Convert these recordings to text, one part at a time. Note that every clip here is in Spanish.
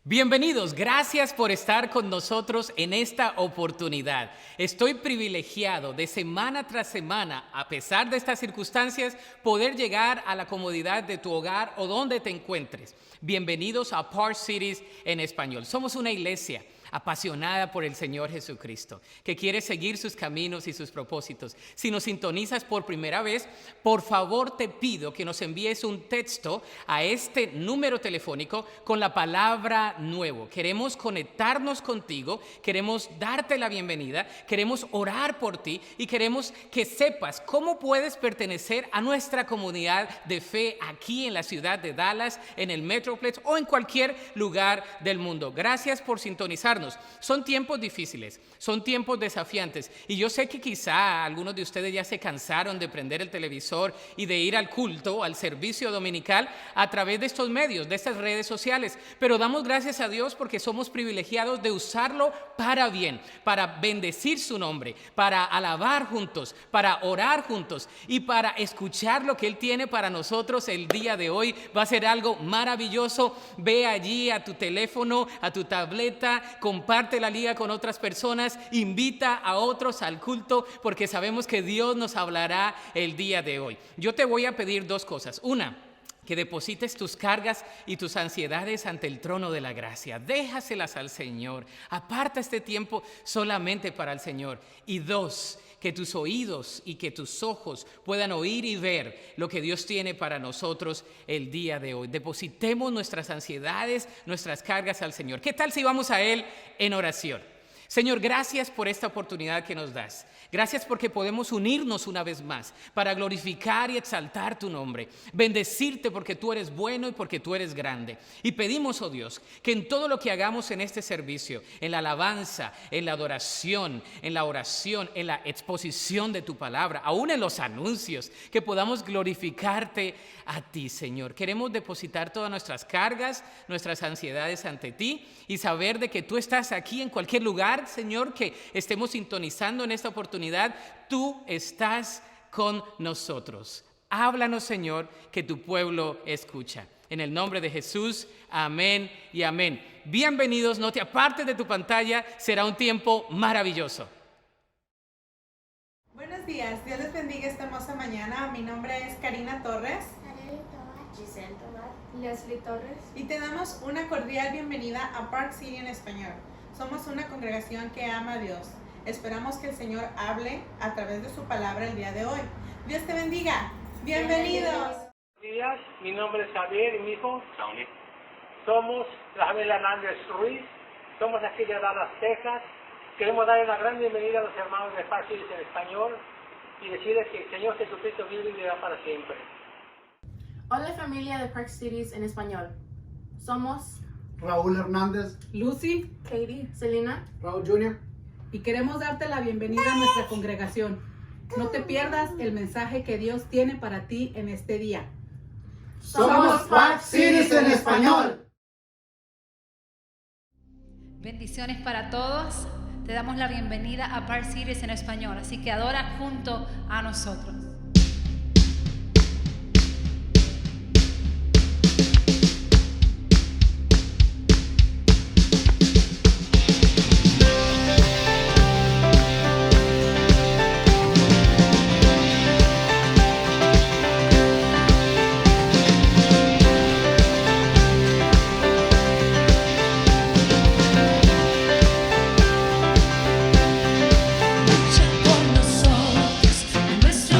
Bienvenidos, gracias por estar con nosotros en esta oportunidad. Estoy privilegiado de semana tras semana, a pesar de estas circunstancias, poder llegar a la comodidad de tu hogar o donde te encuentres. Bienvenidos a Park Cities en español. Somos una iglesia apasionada por el Señor Jesucristo, que quiere seguir sus caminos y sus propósitos. Si nos sintonizas por primera vez, por favor te pido que nos envíes un texto a este número telefónico con la palabra nuevo. Queremos conectarnos contigo, queremos darte la bienvenida, queremos orar por ti y queremos que sepas cómo puedes pertenecer a nuestra comunidad de fe aquí en la ciudad de Dallas, en el Metroplex o en cualquier lugar del mundo. Gracias por sintonizarnos. Son tiempos difíciles, son tiempos desafiantes y yo sé que quizá algunos de ustedes ya se cansaron de prender el televisor y de ir al culto, al servicio dominical a través de estos medios, de estas redes sociales, pero damos gracias a Dios porque somos privilegiados de usarlo para bien, para bendecir su nombre, para alabar juntos, para orar juntos y para escuchar lo que Él tiene para nosotros el día de hoy. Va a ser algo maravilloso. Ve allí a tu teléfono, a tu tableta, comparte la liga con otras personas, invita a otros al culto porque sabemos que Dios nos hablará el día de hoy. Yo te voy a pedir dos cosas. Una, que deposites tus cargas y tus ansiedades ante el trono de la gracia. Déjaselas al Señor. Aparta este tiempo solamente para el Señor. Y dos, que tus oídos y que tus ojos puedan oír y ver lo que Dios tiene para nosotros el día de hoy. Depositemos nuestras ansiedades, nuestras cargas al Señor. ¿Qué tal si vamos a Él en oración? Señor, gracias por esta oportunidad que nos das. Gracias porque podemos unirnos una vez más para glorificar y exaltar tu nombre. Bendecirte porque tú eres bueno y porque tú eres grande. Y pedimos, oh Dios, que en todo lo que hagamos en este servicio, en la alabanza, en la adoración, en la oración, en la exposición de tu palabra, aún en los anuncios, que podamos glorificarte a ti, Señor. Queremos depositar todas nuestras cargas, nuestras ansiedades ante ti y saber de que tú estás aquí en cualquier lugar, Señor, que estemos sintonizando en esta oportunidad. Tú estás con nosotros. Háblanos, Señor, que tu pueblo escucha. En el nombre de Jesús, amén y amén. Bienvenidos, no te apartes de tu pantalla, será un tiempo maravilloso. Buenos días, Dios les bendiga esta hermosa mañana. Mi nombre es Karina Torres. Giselle Tobar, Leslie Torres. Y te damos una cordial bienvenida a Park City en español. Somos una congregación que ama a Dios. Esperamos que el Señor hable a través de su palabra el día de hoy. Dios te bendiga. Bienvenidos. Buenos días, mi nombre es Javier y mi hijo Tony. Somos la familia Hernández Ruiz. Somos aquí de Dallas, Texas. Queremos dar una gran bienvenida a los hermanos de Park City en español y decirles que el Señor Jesucristo vive y vivirá para siempre. Hola familia de Park Cities en español. Somos Raúl Hernández, Lucy, Katie, Selena. Raúl Jr. y queremos darte la bienvenida a nuestra congregación. No te pierdas el mensaje que Dios tiene para ti en este día. Somos Park Cities en español. Bendiciones para todos. Te damos la bienvenida a Park Cities en español, así que adora junto a nosotros. Por nosotros, nuestro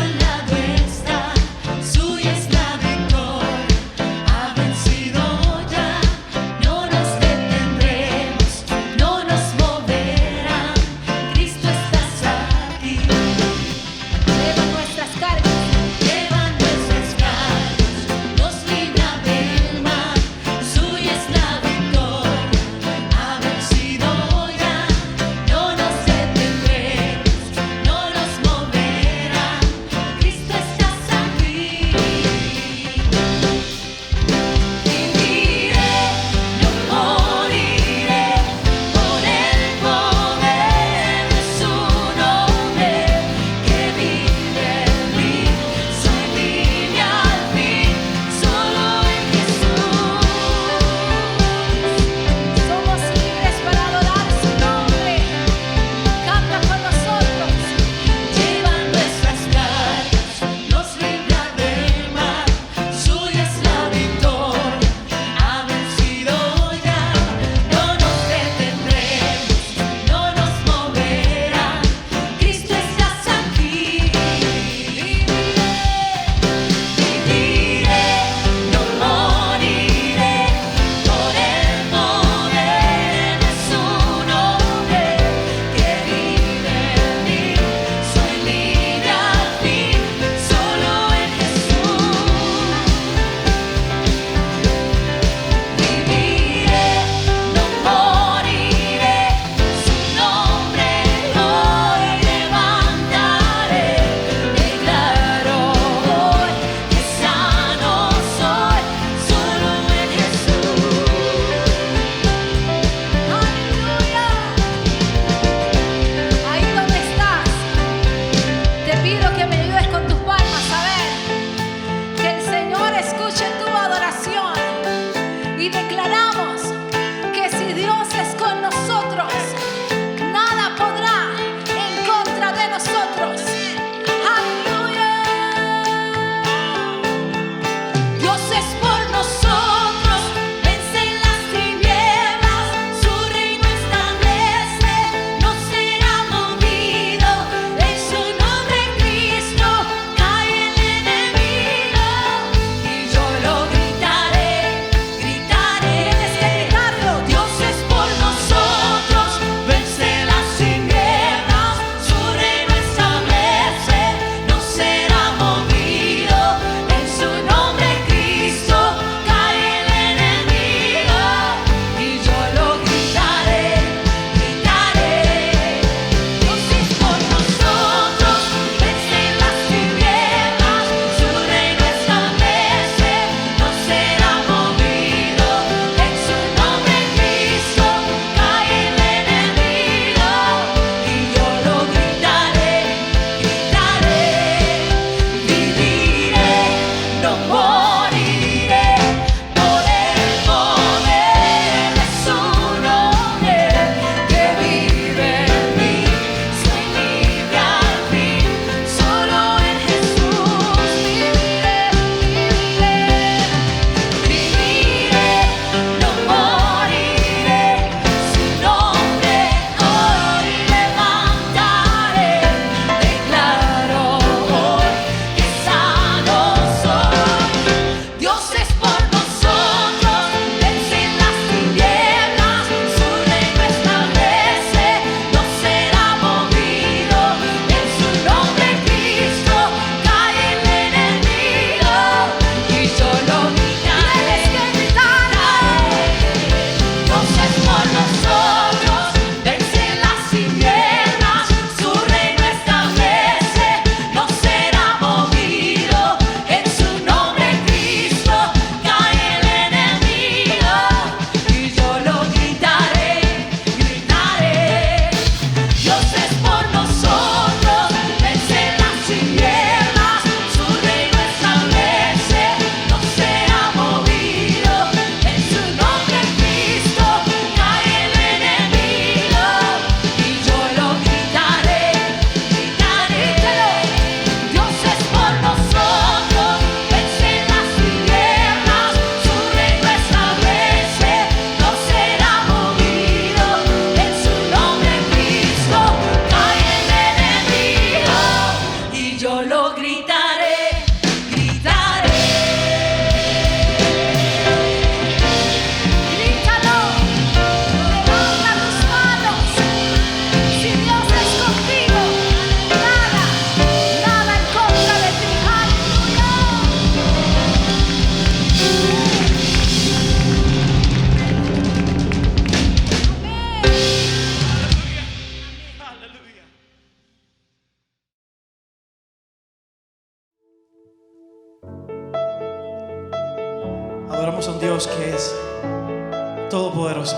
adoramos a un Dios que es todopoderoso.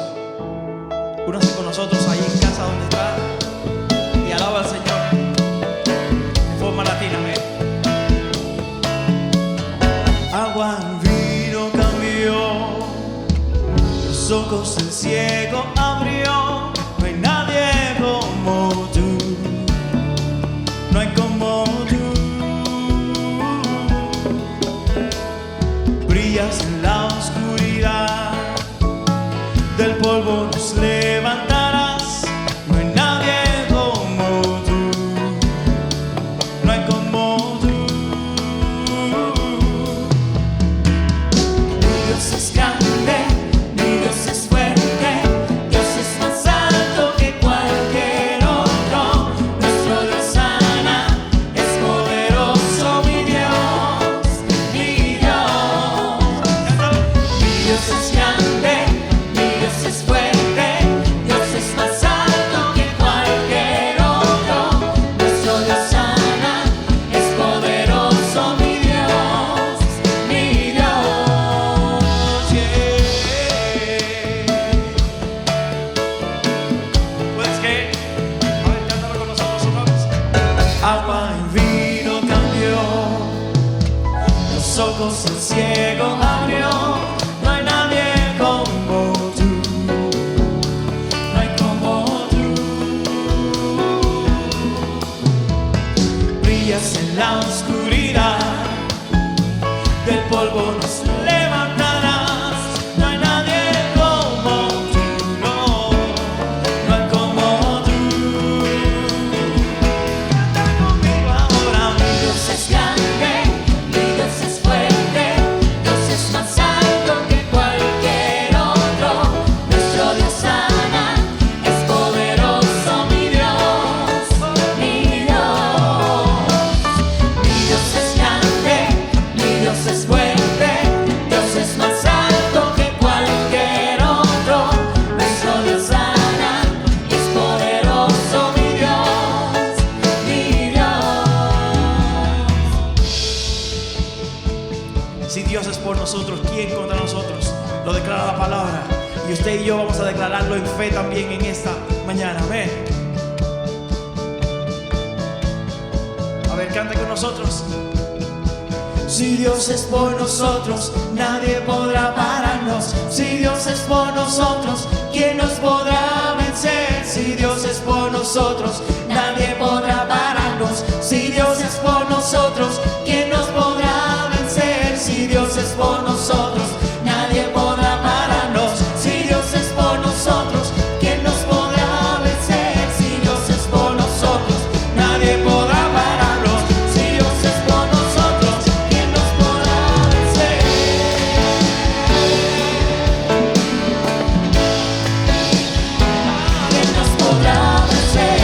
Únase con nosotros ahí en casa donde está y alaba al Señor de forma latina. Amén. Agua en vino cambió, los ojos del ciego abrió. No hay nadie como tú, no hay como tú. Brillas en la oscuridad, del polvo nos levantarás. No hay nadie como tú, no hay como tú. Mi Dios es grande, mi Dios es fuerte, Dios es más alto que cualquier otro. Nuestro Dios sana, es poderoso, mi Dios, mi Dios. Mi Dios es grande, mi Dios es fuerte, Dios es más alto que cualquier otro. Nuestro Dios sana, es poderoso, mi Dios, mi Dios. Puedes que, a ver, cántalo con nosotros otra vez. Agua en vino cambió, los ojos del ciego abrió. No hay nadie como tú, no hay como tú. Brillas en la oscuridad, del polvo nos levantarás. No hay nadie como tú, no, no hay como tú. Canta conmigo ahora. Mi Dios es grande, mi Dios es fuerte, Dios es más alto que cualquier otro. Nuestro Dios sana, es poderoso, mi Dios, mi Dios. Mi Dios es grande, mi Dios es fuerte, Dios es más alto que cualquier otro. Nuestro Dios sana, es poderoso, mi Dios, mi Dios. Si Dios es por nosotros, ¿quién contra nosotros? Lo declara la palabra. Y usted y yo vamos a declararlo en fe también en esta mañana. Amén. A ver, canta con nosotros. Si Dios es por nosotros, nadie podrá pararnos. Si Dios es por nosotros, ¿quién nos podrá vencer? Si Dios es por nosotros, nadie podrá pararnos. Si Dios es por nosotros, ¿quién nos podrá vencer? Si Dios es por nosotros, nadie podrá pararnos. Si Dios es por nosotros, ¿quién nos podrá vencer? Si Dios es por nosotros, nadie podrá pararnos. Si Dios es por nosotros, ¿quién nos podrá vencer? ¿Quién nos podrá vencer?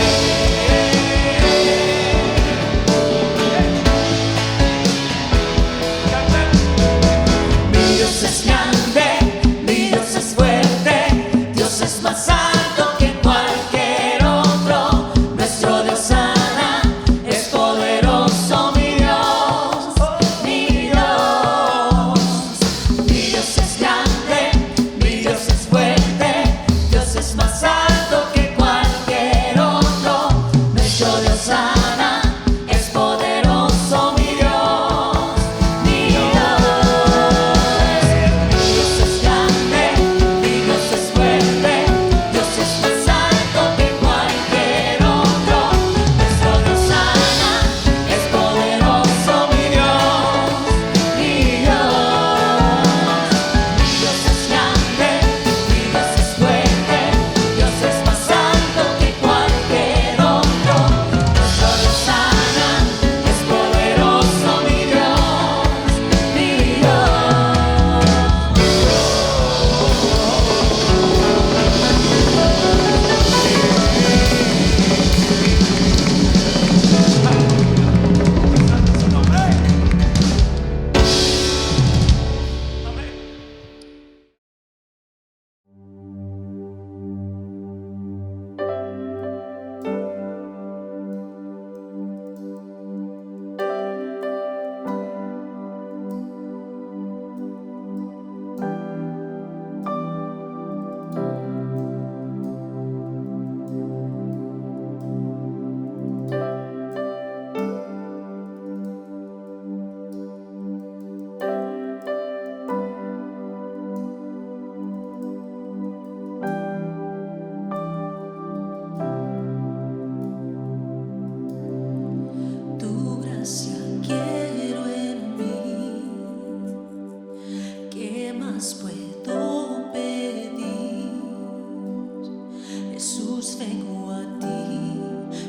a ti,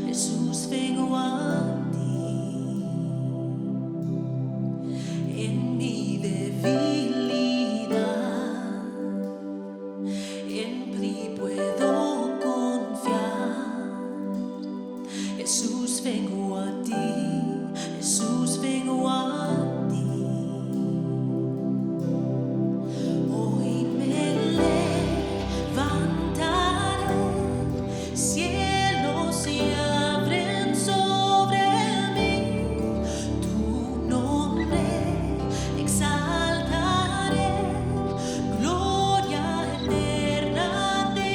Jesús, vengo a ti. En mi debilidad, en ti puedo confiar. Jesús, vengo a ti, Jesús, vengo a ti. Hoy me levantaré, cielos se abren sobre mí, tu nombre exaltaré, gloria eterna te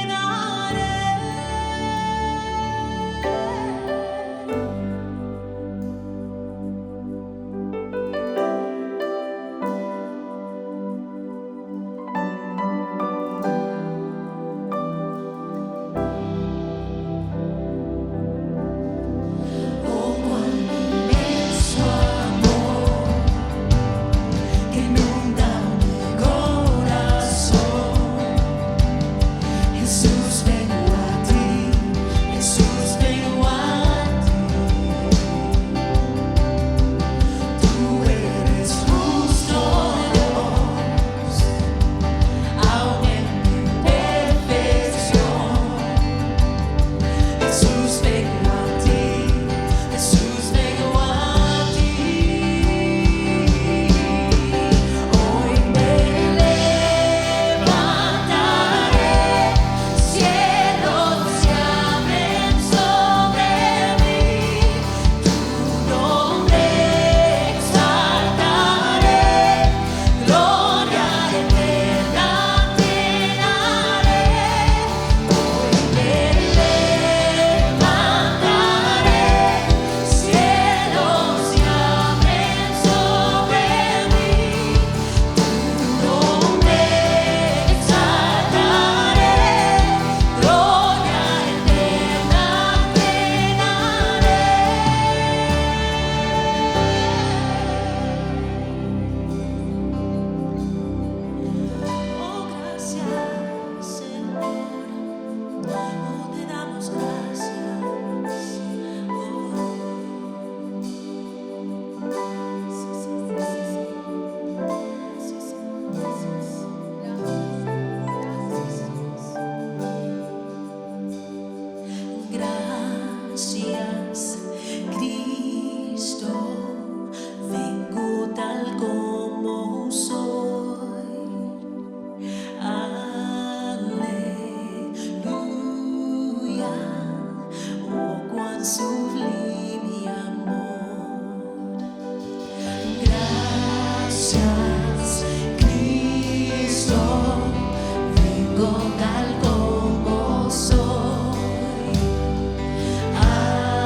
daré. Oh, cuán inmenso amor que inunda mi corazón. Jesús, vengo a ti, Jesús, vengo a ti. Tú eres justo Dios, aun en mi imperfección. Jesús, vengo a ti, Jesús, vengo a ti. Hoy me levantaré, cielos se abren sobre mí, tu nombre exaltaré, gloria eterna te daré. Hoy me levantaré, cielos se abren sobre mí, tu nombre exaltaré, gloria eterna te daré. Oh, gracias, Señor. Oh, te damos gracias. Gracias, Cristo, vengo tal como soy. Aleluya, oh, cuán sublime amor. Gracias, Cristo, vengo tal como soy. Aleluya,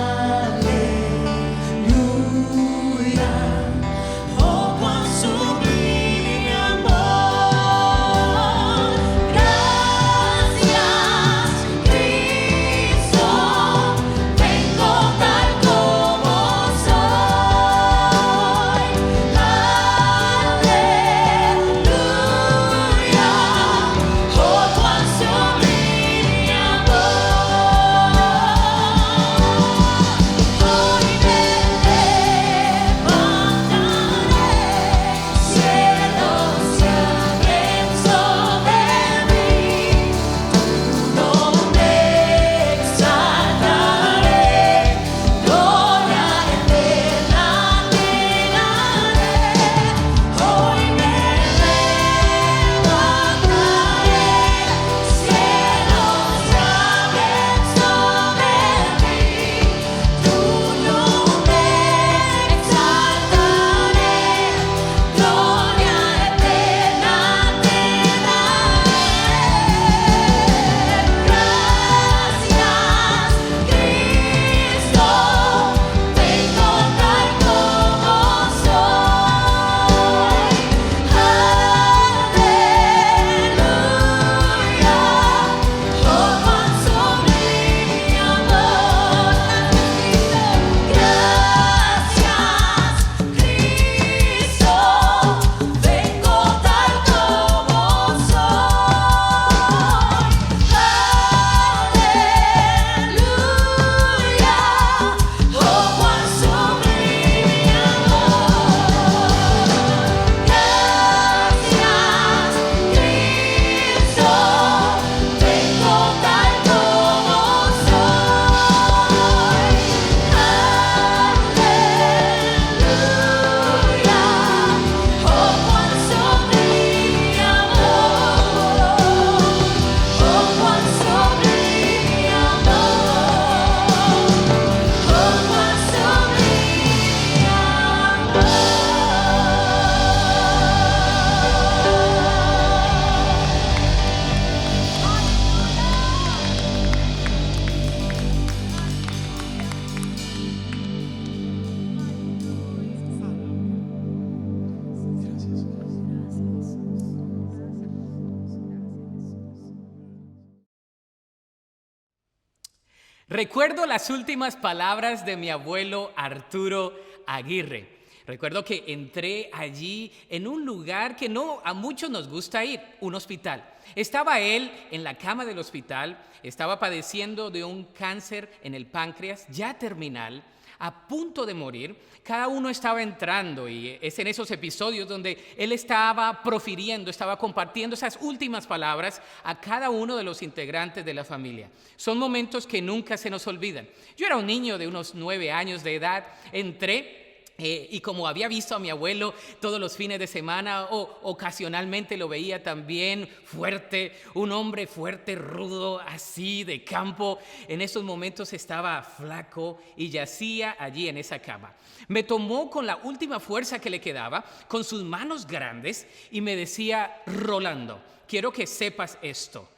Recuerdo las últimas palabras de mi abuelo Arturo Aguirre. Recuerdo que entré allí en un lugar que no a muchos nos gusta ir, un hospital. Estaba él en la cama del hospital, estaba padeciendo de un cáncer en el páncreas ya terminal, a punto de morir. Cada uno estaba entrando y es en esos episodios donde él estaba profiriendo, estaba compartiendo esas últimas palabras a cada uno de los integrantes de la familia. Son momentos que nunca se nos olvidan. Yo era un niño de unos 9 años de edad, entré. Y como había visto a mi abuelo todos los fines de semana, o ocasionalmente lo veía también fuerte, un hombre fuerte, rudo, así de campo, en esos momentos estaba flaco y yacía allí en esa cama. Me tomó con la última fuerza que le quedaba, con sus manos grandes, y me decía: Rolando, quiero que sepas esto,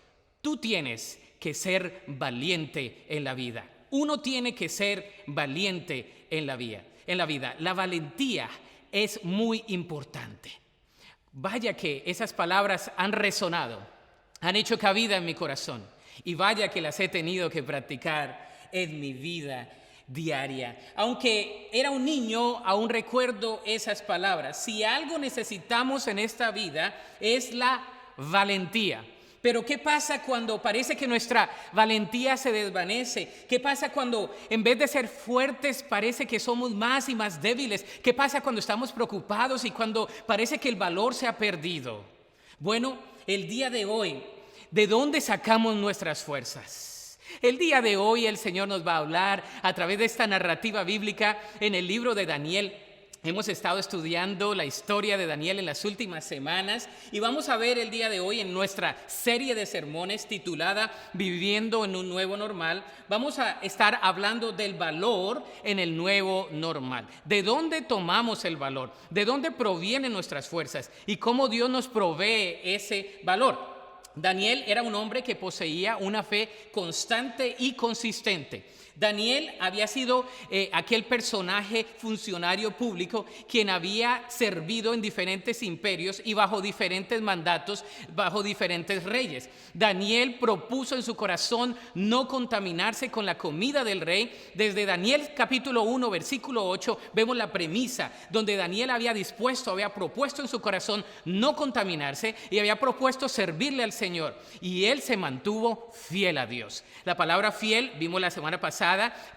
tú tienes que ser valiente en la vida. Uno tiene que ser valiente en la vida. La valentía es muy importante. Vaya que esas palabras han resonado, han hecho cabida en mi corazón, y vaya que las he tenido que practicar en mi vida diaria. Aunque era un niño, aún recuerdo esas palabras. Si algo necesitamos en esta vida es la valentía. Pero ¿qué pasa cuando parece que nuestra valentía se desvanece? ¿Qué pasa cuando en vez de ser fuertes parece que somos más y más débiles? ¿Qué pasa cuando estamos preocupados y cuando parece que el valor se ha perdido? Bueno, el día de hoy, ¿de dónde sacamos nuestras fuerzas? El día de hoy el Señor nos va a hablar a través de esta narrativa bíblica en el libro de Daniel. Hemos estado estudiando la historia de Daniel en las últimas semanas y vamos a ver el día de hoy en nuestra serie de sermones titulada Viviendo en un Nuevo Normal. Vamos a estar hablando del valor en el nuevo normal. ¿De dónde tomamos el valor? ¿De dónde provienen nuestras fuerzas? ¿Y cómo Dios nos provee ese valor? Daniel era un hombre que poseía una fe constante y consistente. Daniel había sido aquel personaje funcionario público quien había servido en diferentes imperios y bajo diferentes mandatos, bajo diferentes reyes. Daniel propuso en su corazón no contaminarse con la comida del rey. Desde Daniel capítulo 1, versículo 8, vemos la premisa donde Daniel había propuesto en su corazón no contaminarse y había propuesto servirle al Señor. Y él se mantuvo fiel a Dios. La palabra fiel, vimos la semana pasada,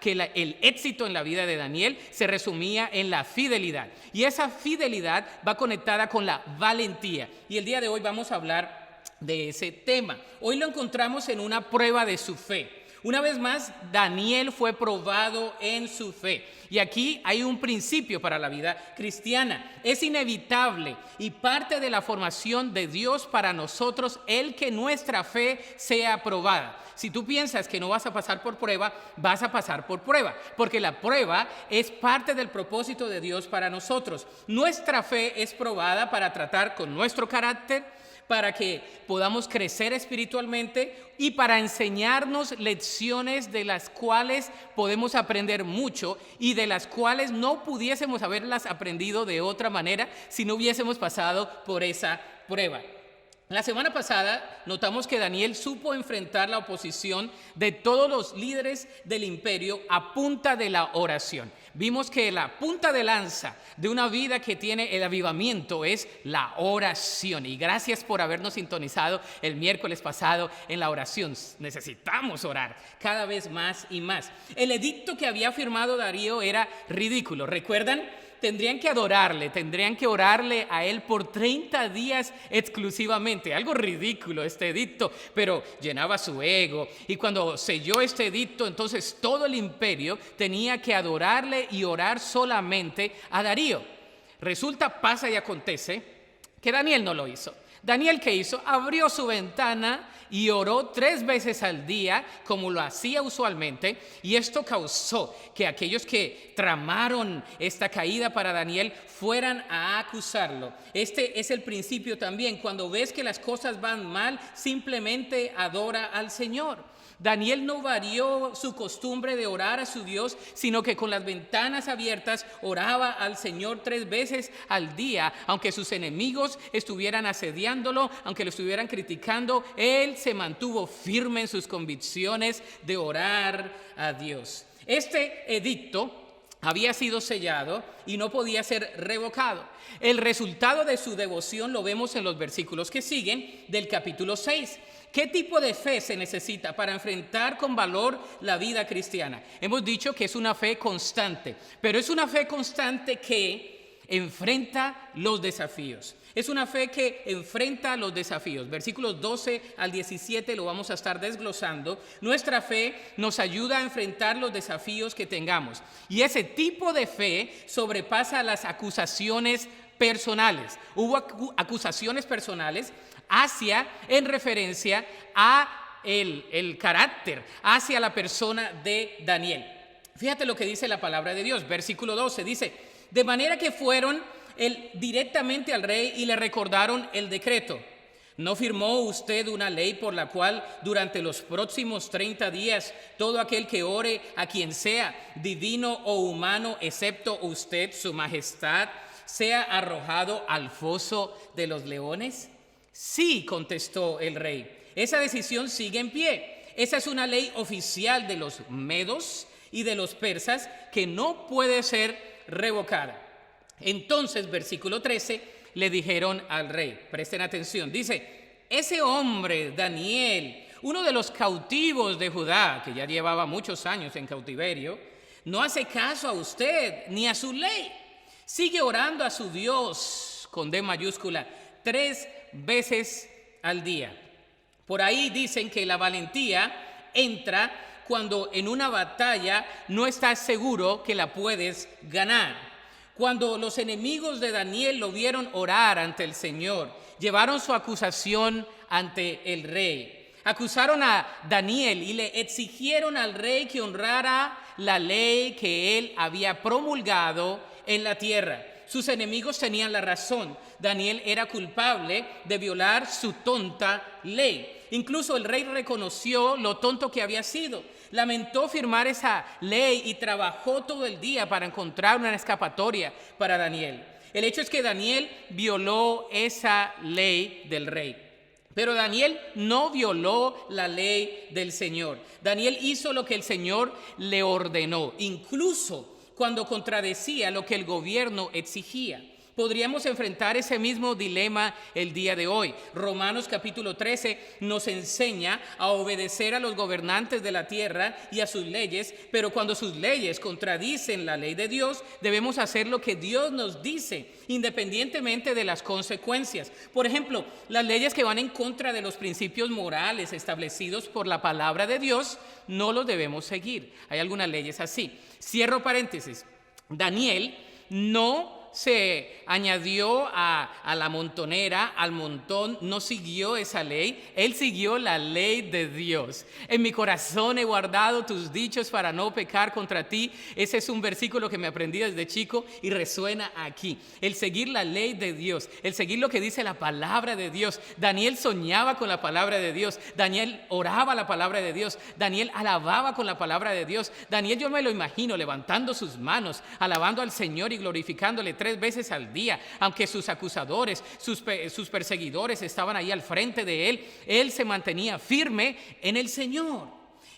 que el éxito en la vida de Daniel se resumía en la fidelidad. Y esa fidelidad va conectada con la valentía. Y el día de hoy vamos a hablar de ese tema. Hoy lo encontramos en una prueba de su fe. Una vez más, Daniel fue probado en su fe. Y aquí hay un principio para la vida cristiana. Es inevitable y parte de la formación de Dios para nosotros el que nuestra fe sea probada. Si tú piensas que no vas a pasar por prueba, vas a pasar por prueba, porque la prueba es parte del propósito de Dios para nosotros. Nuestra fe es probada para tratar con nuestro carácter, para que podamos crecer espiritualmente y para enseñarnos lecciones de las cuales podemos aprender mucho y de las cuales no pudiésemos haberlas aprendido de otra manera si no hubiésemos pasado por esa prueba. La semana pasada notamos que Daniel supo enfrentar la oposición de todos los líderes del imperio a punta de la oración. Vimos que la punta de lanza de una vida que tiene el avivamiento es la oración. Y gracias por habernos sintonizado el miércoles pasado en la oración. Necesitamos orar cada vez más y más. El edicto que había firmado Darío era ridículo. ¿Recuerdan? Tendrían que adorarle, tendrían que orarle a él por 30 días exclusivamente. Algo ridículo este edicto, pero llenaba su ego. Y cuando selló este edicto, entonces todo el imperio tenía que adorarle y orar solamente a Darío. Resulta, pasa y acontece que Daniel no lo hizo. Daniel, ¿qué hizo? Abrió su ventana y oró 3 veces al día, como lo hacía usualmente, y esto causó que aquellos que tramaron esta caída para Daniel fueran a acusarlo. Este es el principio también. Cuando ves que las cosas van mal, simplemente adora al Señor. Daniel no varió su costumbre de orar a su Dios, sino que con las ventanas abiertas oraba al Señor 3 veces al día. Aunque sus enemigos estuvieran asediándolo, aunque lo estuvieran criticando, él se mantuvo firme en sus convicciones de orar a Dios. Este edicto había sido sellado y no podía ser revocado. El resultado de su devoción lo vemos en los versículos que siguen del capítulo 6. ¿Qué tipo de fe se necesita para enfrentar con valor la vida cristiana? Hemos dicho que es una fe constante, pero es una fe constante que enfrenta los desafíos. Es una fe que enfrenta los desafíos. Versículos 12 al 17 lo vamos a estar desglosando. Nuestra fe nos ayuda a enfrentar los desafíos que tengamos. Y ese tipo de fe sobrepasa las acusaciones personales. Hubo acusaciones personales en referencia a el carácter, hacia la persona de Daniel. Fíjate lo que dice la palabra de Dios. Versículo 12 dice: de manera que fueron directamente al rey y le recordaron el decreto. ¿No firmó usted una ley por la cual durante los próximos 30 días todo aquel que ore a quien sea, divino o humano, excepto usted, su majestad, sea arrojado al foso de los leones? Sí, contestó el rey. Esa decisión sigue en pie. Esa es una ley oficial de los medos y de los persas que no puede ser revocada. Entonces, versículo 13, le dijeron al rey, presten atención, dice: ese hombre, Daniel, uno de los cautivos de Judá, que ya llevaba muchos años en cautiverio, no hace caso a usted ni a su ley. Sigue orando a su Dios, con D mayúscula, 3 veces al día. Por ahí dicen que la valentía entra cuando en una batalla no estás seguro que la puedes ganar. Cuando los enemigos de Daniel lo vieron orar ante el Señor, llevaron su acusación ante el rey. Acusaron a Daniel y le exigieron al rey que honrara la ley que él había promulgado en la tierra. Sus enemigos tenían la razón. Daniel era culpable de violar su tonta ley. Incluso el rey reconoció lo tonto que había sido. Lamentó firmar esa ley y trabajó todo el día para encontrar una escapatoria para Daniel. El hecho es que Daniel violó esa ley del rey. Pero Daniel no violó la ley del Señor. Daniel hizo lo que el Señor le ordenó, incluso cuando contradecía lo que el gobierno exigía. Podríamos enfrentar ese mismo dilema el día de hoy. Romanos capítulo 13 nos enseña a obedecer a los gobernantes de la tierra y a sus leyes, pero cuando sus leyes contradicen la ley de Dios, debemos hacer lo que Dios nos dice, independientemente de las consecuencias. Por ejemplo, las leyes que van en contra de los principios morales establecidos por la palabra de Dios, no los debemos seguir. Hay algunas leyes así. Cierro paréntesis. Daniel no se añadió a la montonera, al montón, no siguió esa ley, él siguió la ley de Dios. En mi corazón he guardado tus dichos para no pecar contra ti. Ese es un versículo que me aprendí desde chico y resuena aquí. El seguir la ley de Dios, el seguir lo que dice la palabra de Dios. Daniel soñaba con la palabra de Dios, Daniel oraba la palabra de Dios, Daniel alababa con la palabra de Dios. Daniel, yo me lo imagino levantando sus manos, alabando al Señor y glorificándole 3 veces al día, aunque sus acusadores, sus perseguidores estaban ahí al frente de él, él se mantenía firme en el Señor.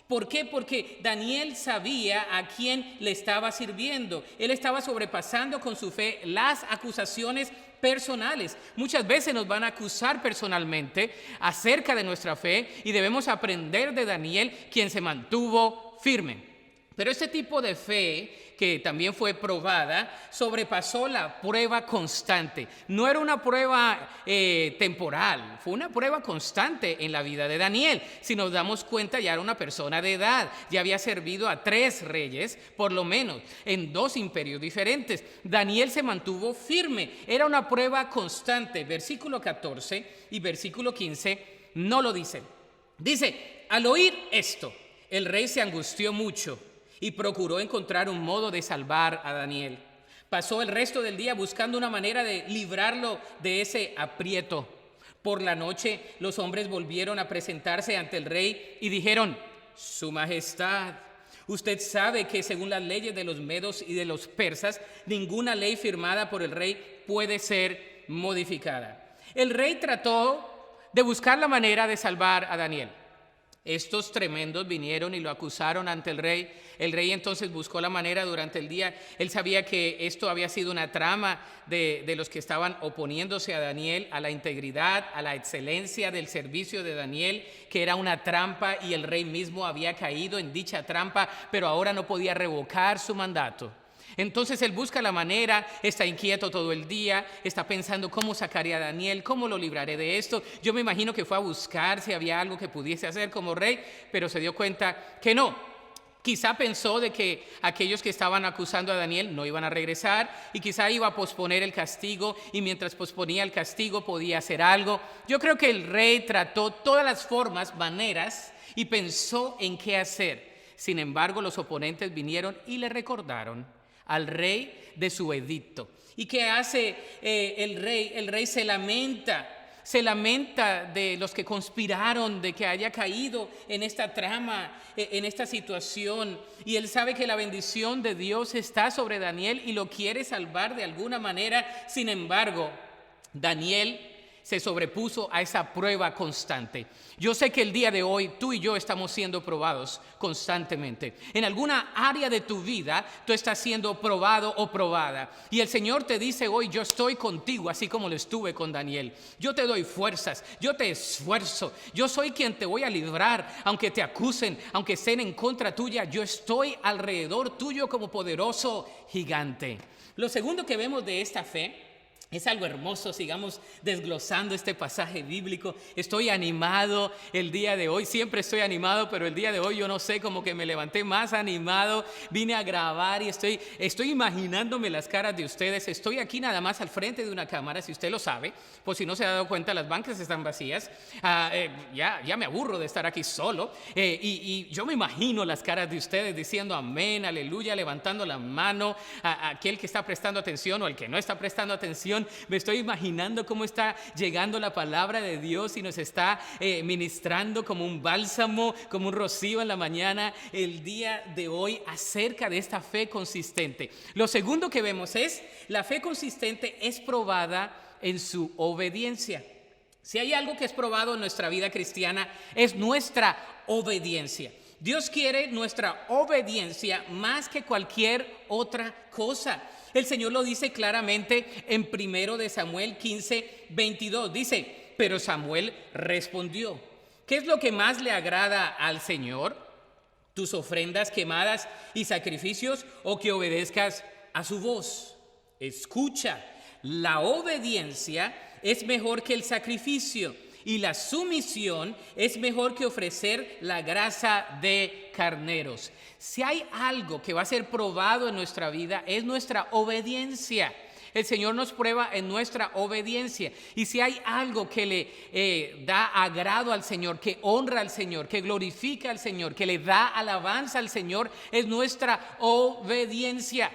¿Por qué? Porque Daniel sabía a quién le estaba sirviendo. Él estaba sobrepasando con su fe las acusaciones personales. Muchas veces nos van a acusar personalmente acerca de nuestra fe y debemos aprender de Daniel, quien se mantuvo firme. Pero este tipo de fe, que también fue probada, sobrepasó la prueba constante. No era una prueba temporal, fue una prueba constante en la vida de Daniel. Si nos damos cuenta, ya era una persona de edad, ya había servido a 3 reyes, por lo menos, en 2 imperios diferentes. Daniel se mantuvo firme, era una prueba constante. Versículo 14 y versículo 15 no lo dicen. Dice: al oír esto, el rey se angustió mucho y procuró encontrar un modo de salvar a Daniel. Pasó el resto del día buscando una manera de librarlo de ese aprieto. Por la noche, los hombres volvieron a presentarse ante el rey y dijeron: Su Majestad, usted sabe que según las leyes de los medos y de los persas, ninguna ley firmada por el rey puede ser modificada. El rey trató de buscar la manera de salvar a Daniel. Estos tremendos vinieron y lo acusaron ante el rey. El rey entonces buscó la manera durante el día. Él sabía que esto había sido una trama de los que estaban oponiéndose a Daniel, a la integridad, a la excelencia del servicio de Daniel, que era una trampa y el rey mismo había caído en dicha trampa, pero ahora no podía revocar su mandato. Entonces él busca la manera, está inquieto todo el día, está pensando cómo sacaré a Daniel, cómo lo libraré de esto. Yo me imagino que fue a buscar si había algo que pudiese hacer como rey, pero se dio cuenta que no. Quizá pensó de que aquellos que estaban acusando a Daniel no iban a regresar y quizá iba a posponer el castigo y mientras posponía el castigo podía hacer algo. Yo creo que el rey trató todas las formas, maneras y pensó en qué hacer. Sin embargo, los oponentes vinieron y le recordaron al rey de su edicto. ¿Y qué hace el rey? El rey se lamenta de los que conspiraron, de que haya caído en esta trama, en esta situación. Y él sabe que la bendición de Dios está sobre Daniel y lo quiere salvar de alguna manera. Sin embargo, Daniel se sobrepuso a esa prueba constante. Yo sé que el día de hoy tú y yo estamos siendo probados constantemente. En alguna área de tu vida tú estás siendo probado o probada. Y el Señor te dice hoy, yo estoy contigo, así como lo estuve con Daniel. Yo te doy fuerzas, yo te esfuerzo. Yo soy quien te voy a librar, aunque te acusen, aunque estén en contra tuya. Yo estoy alrededor tuyo como poderoso gigante. Lo segundo que vemos de esta fe es algo hermoso. Sigamos desglosando este pasaje bíblico. Estoy animado el día de hoy. Siempre estoy animado, pero el día de hoy yo no sé, como que me levanté más animado. Vine a grabar y estoy imaginándome las caras de ustedes. Estoy aquí nada más al frente de una cámara, si usted lo sabe. Por si no se ha dado cuenta, las bancas están vacías. Ya me aburro de estar aquí solo. Y yo me imagino las caras de ustedes diciendo amén, aleluya, levantando la mano. A aquel que está prestando atención o al que no está prestando atención. Me estoy imaginando cómo está llegando la palabra de Dios y nos está ministrando como un bálsamo, como un rocío en la mañana el día de hoy acerca de esta fe consistente. Lo segundo que vemos es la fe consistente es probada en su obediencia. Si hay algo que es probado en nuestra vida cristiana es nuestra obediencia. Dios quiere nuestra obediencia más que cualquier otra cosa. El Señor lo dice claramente en 1 Samuel 15:22. Dice, pero Samuel respondió, ¿qué es lo que más le agrada al Señor? ¿Tus ofrendas quemadas y sacrificios o que obedezcas a su voz? Escucha, la obediencia es mejor que el sacrificio y la sumisión es mejor que ofrecer la grasa de carneros. Si hay algo que va a ser probado en nuestra vida es nuestra obediencia. El Señor nos prueba en nuestra obediencia. Y si hay algo que le da agrado al Señor, que honra al Señor, que glorifica al Señor, que le da alabanza al Señor, es nuestra obediencia.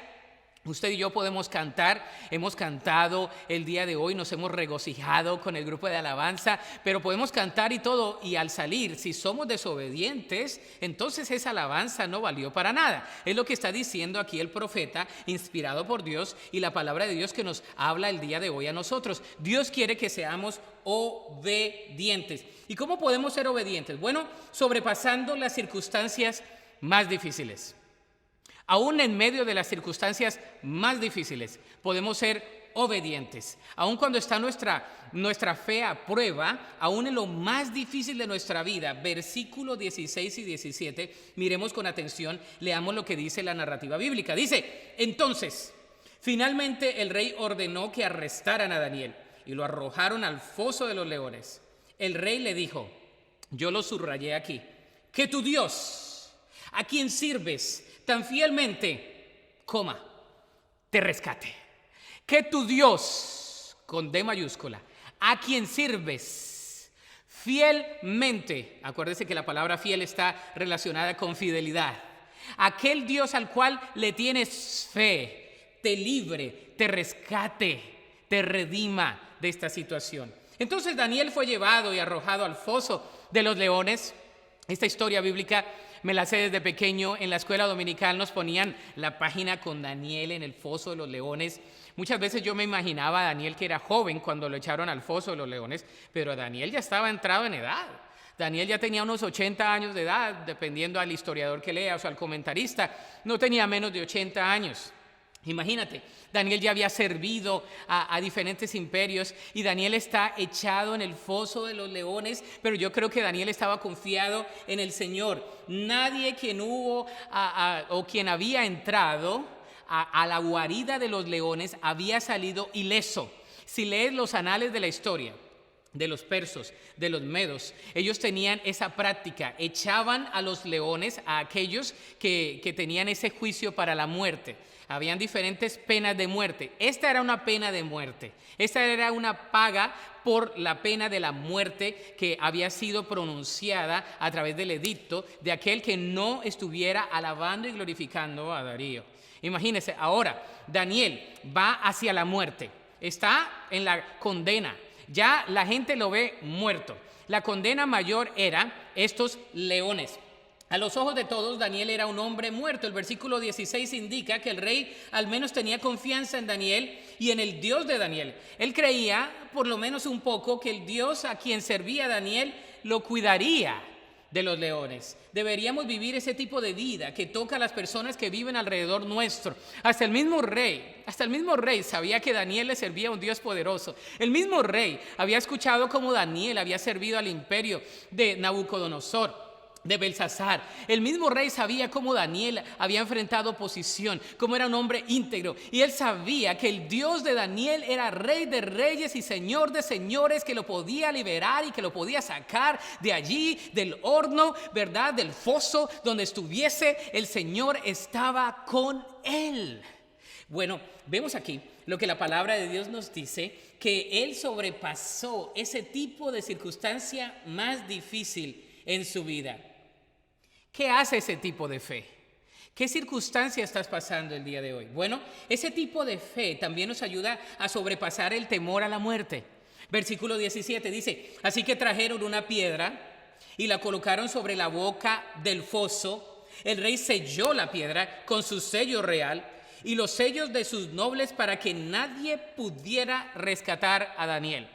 Usted y yo podemos cantar, hemos cantado el día de hoy, nos hemos regocijado con el grupo de alabanza, pero podemos cantar y todo, y al salir, si somos desobedientes, entonces esa alabanza no valió para nada. Es lo que está diciendo aquí el profeta, inspirado por Dios, y la palabra de Dios que nos habla el día de hoy a nosotros. Dios quiere que seamos obedientes. ¿Y cómo podemos ser obedientes? Bueno, sobrepasando las circunstancias más difíciles. Aún en medio de las circunstancias más difíciles podemos ser obedientes. Aún cuando está nuestra fe a prueba, aún en lo más difícil de nuestra vida, versículos 16 y 17, miremos con atención, leamos lo que dice la narrativa bíblica. Dice, entonces, finalmente el rey ordenó que arrestaran a Daniel y lo arrojaron al foso de los leones. El rey le dijo, yo lo subrayé aquí, que tu Dios, a quien sirves tan fielmente, te rescate. Que tu Dios, con D mayúscula, a quien sirves fielmente, acuérdese que la palabra fiel está relacionada con fidelidad, aquel Dios al cual le tienes fe, te libre, te rescate, te redima de esta situación. Entonces Daniel fue llevado y arrojado al foso de los leones. Esta historia bíblica me la sé desde pequeño. En la escuela dominical nos ponían la página con Daniel en el foso de los leones. Muchas veces yo me imaginaba a Daniel que era joven cuando lo echaron al foso de los leones, pero Daniel ya estaba entrado en edad. Daniel ya tenía unos 80 años de edad, dependiendo al historiador que leas o al comentarista. No tenía menos de 80 años. Imagínate, Daniel ya había servido a diferentes imperios y Daniel está echado en el foso de los leones, pero yo creo que Daniel estaba confiado en el Señor. Nadie quien o quien había entrado a la guarida de los leones había salido ileso. Si lees los anales de la historia de los persos, de los medos, ellos tenían esa práctica, echaban a los leones, a aquellos que tenían ese juicio para la muerte. Habían diferentes penas de muerte. Esta era una pena de muerte. Esta era una paga por la pena de la muerte que había sido pronunciada a través del edicto de aquel que no estuviera alabando y glorificando a Darío. Imagínense, ahora Daniel va hacia la muerte. Está en la condena. Ya la gente lo ve muerto. La condena mayor era estos leones. A los ojos de todos, Daniel era un hombre muerto. El versículo 16 indica que el rey al menos tenía confianza en Daniel y en el Dios de Daniel. Él creía, por lo menos un poco, que el Dios a quien servía Daniel lo cuidaría de los leones. Deberíamos vivir ese tipo de vida que toca a las personas que viven alrededor nuestro. Hasta el mismo rey sabía que Daniel le servía a un Dios poderoso. El mismo rey había escuchado cómo Daniel había servido al imperio de Nabucodonosor, de Belsasar. El mismo rey sabía cómo Daniel había enfrentado oposición, cómo era un hombre íntegro, y él sabía que el Dios de Daniel era rey de reyes y señor de señores, que lo podía liberar y que lo podía sacar de allí, del horno, ¿verdad?, del foso donde estuviese. El Señor estaba con él. Bueno, vemos aquí lo que la palabra de Dios nos dice, que él sobrepasó ese tipo de circunstancia más difícil en su vida. ¿Qué hace ese tipo de fe? ¿Qué circunstancia estás pasando el día de hoy? Bueno, ese tipo de fe también nos ayuda a sobrepasar el temor a la muerte. Versículo 17 dice: así que trajeron una piedra y la colocaron sobre la boca del foso. El rey selló la piedra con su sello real y los sellos de sus nobles para que nadie pudiera rescatar a Daniel.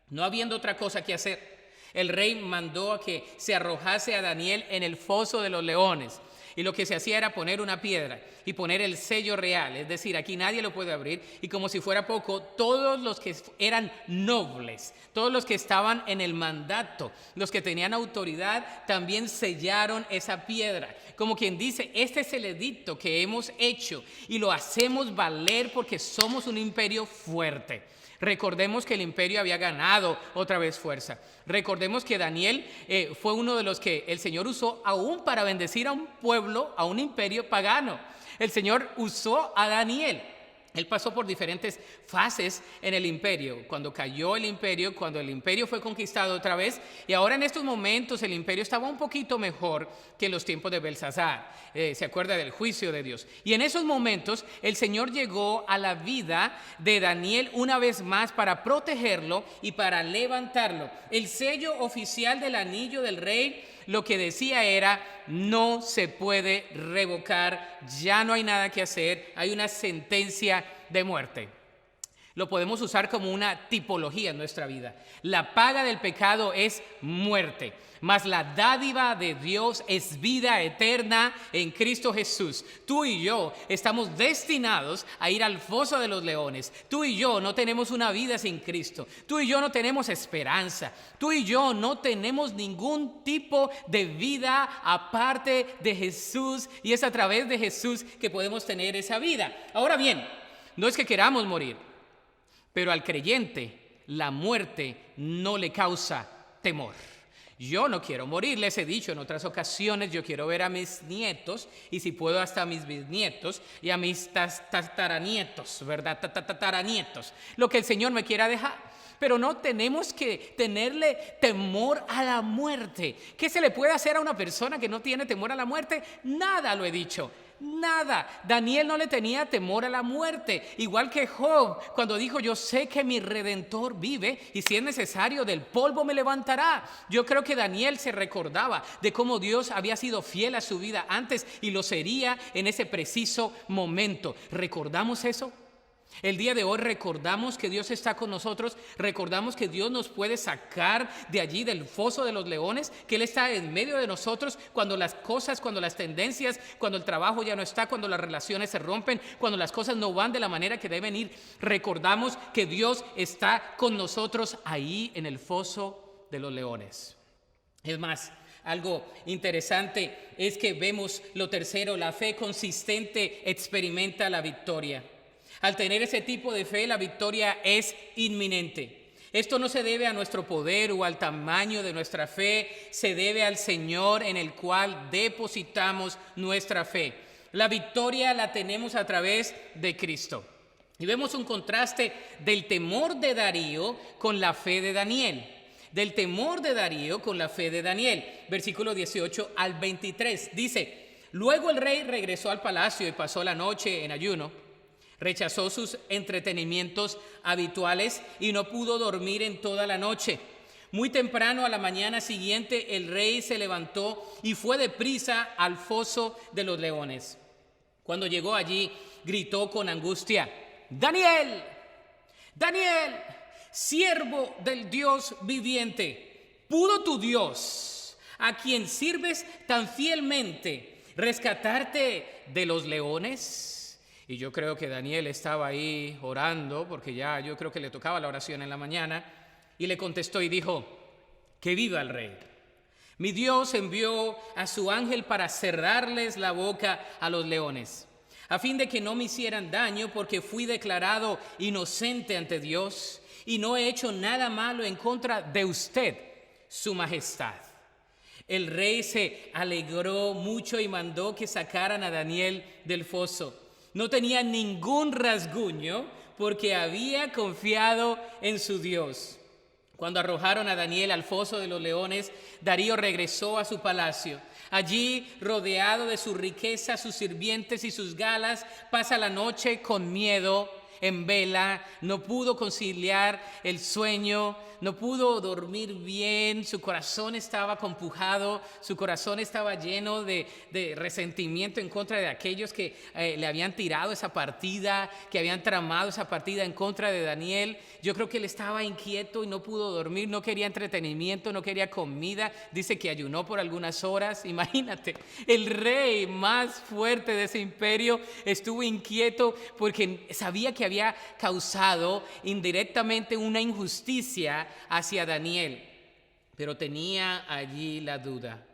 No habiendo otra cosa que hacer, el rey mandó a que se arrojase a Daniel en el foso de los leones. Y lo que se hacía era poner una piedra y poner el sello real, es decir, aquí nadie lo puede abrir. Y como si fuera poco, todos los que eran nobles, todos los que estaban en el mandato, los que tenían autoridad, también sellaron esa piedra. Como quien dice, este es el edicto que hemos hecho y lo hacemos valer porque somos un imperio fuerte. Recordemos que el imperio había ganado otra vez fuerza. Recordemos que Daniel fue uno de los que el Señor usó aún para bendecir a un pueblo, a un imperio pagano. El Señor usó a Daniel. Él pasó por diferentes fases en el imperio, cuando cayó el imperio, cuando el imperio fue conquistado otra vez, y ahora en estos momentos el imperio estaba un poquito mejor que en los tiempos de Belsasar. Se acuerda del juicio de Dios. Y en esos momentos el Señor llegó a la vida de Daniel una vez más para protegerlo y para levantarlo. El sello oficial del anillo del rey lo que decía era: no se puede revocar, ya no hay nada que hacer, hay una sentencia de muerte. Lo podemos usar como una tipología en nuestra vida. La paga del pecado es muerte, mas la dádiva de Dios es vida eterna en Cristo Jesús. Tú y yo estamos destinados a ir al foso de los leones. Tú y yo no tenemos una vida sin Cristo. Tú y yo no tenemos esperanza. Tú y yo no tenemos ningún tipo de vida aparte de Jesús, y es a través de Jesús que podemos tener esa vida. Ahora bien, no es que queramos morir, pero al creyente la muerte no le causa temor. Yo no quiero morir, les he dicho en otras ocasiones, yo quiero ver a mis nietos, y si puedo hasta a mis bisnietos y a mis tataranietos, ¿verdad? Tataranietos, lo que el Señor me quiera dejar. Pero no tenemos que tenerle temor a la muerte. ¿Qué se le puede hacer a una persona que no tiene temor a la muerte? Nada, lo he dicho. Nada. Daniel no le tenía temor a la muerte. Igual que Job, cuando dijo, yo sé que mi Redentor vive y si es necesario del polvo me levantará. Yo creo que Daniel se recordaba de cómo Dios había sido fiel a su vida antes y lo sería en ese preciso momento. ¿Recordamos eso? El día de hoy recordamos que Dios está con nosotros, recordamos que Dios nos puede sacar de allí, del foso de los leones, que Él está en medio de nosotros cuando las cosas, cuando las tendencias, cuando el trabajo ya no está, cuando las relaciones se rompen, cuando las cosas no van de la manera que deben ir. Recordamos que Dios está con nosotros ahí en el foso de los leones. Es más, algo interesante es que vemos lo tercero, la fe consistente experimenta la victoria. Al tener ese tipo de fe, la victoria es inminente. Esto no se debe a nuestro poder o al tamaño de nuestra fe, se debe al Señor en el cual depositamos nuestra fe. La victoria la tenemos a través de Cristo. Y vemos un contraste del temor de Darío con la fe de Daniel. Del temor de Darío con la fe de Daniel. Versículo 18 al 23 dice: luego el rey regresó al palacio y pasó la noche en ayuno. Rechazó sus entretenimientos habituales y no pudo dormir en toda la noche. Muy temprano a la mañana siguiente el rey se levantó y fue deprisa al foso de los leones. Cuando llegó allí, gritó con angustia: ¡Daniel! ¡Daniel! Siervo del Dios viviente, ¿pudo tu Dios, a quien sirves tan fielmente, rescatarte de los leones? Y yo creo que Daniel estaba ahí orando, porque ya yo creo que le tocaba la oración en la mañana, y le contestó y dijo: que viva el rey. Mi Dios envió a su ángel para cerrarles la boca a los leones, a fin de que no me hicieran daño, porque fui declarado inocente ante Dios y no he hecho nada malo en contra de usted, su majestad. El rey se alegró mucho y mandó que sacaran a Daniel del foso. No tenía ningún rasguño porque había confiado en su Dios. Cuando arrojaron a Daniel al foso de los leones, Darío regresó a su palacio. Allí, rodeado de su riqueza, sus sirvientes y sus galas, pasa la noche con miedo, en vela. No pudo conciliar el sueño, no pudo dormir bien, su corazón estaba compujado, su corazón estaba lleno de resentimiento en contra de aquellos que le habían tirado esa partida, que habían tramado esa partida en contra de Daniel. Yo creo que él estaba inquieto y no pudo dormir, no quería entretenimiento, no quería comida, dice que ayunó por algunas horas. Imagínate, el rey más fuerte de ese imperio estuvo inquieto porque sabía que había causado indirectamente una injusticia hacia Daniel, pero tenía allí la duda.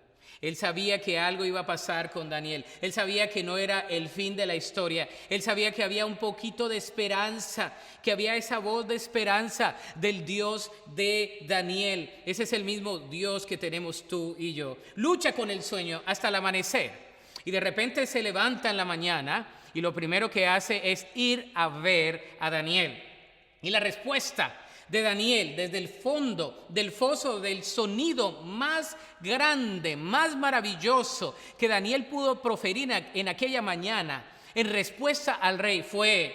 Él sabía que algo iba a pasar con Daniel. Él sabía que no era el fin de la historia. Él sabía que había un poquito de esperanza, que había esa voz de esperanza del Dios de Daniel. Ese es el mismo Dios que tenemos tú y yo. Lucha con el sueño hasta el amanecer y de repente se levanta en la mañana y lo primero que hace es ir a ver a Daniel. Y la respuesta de Daniel desde el fondo del foso, del sonido más grande, más maravilloso que Daniel pudo proferir en aquella mañana en respuesta al rey fue: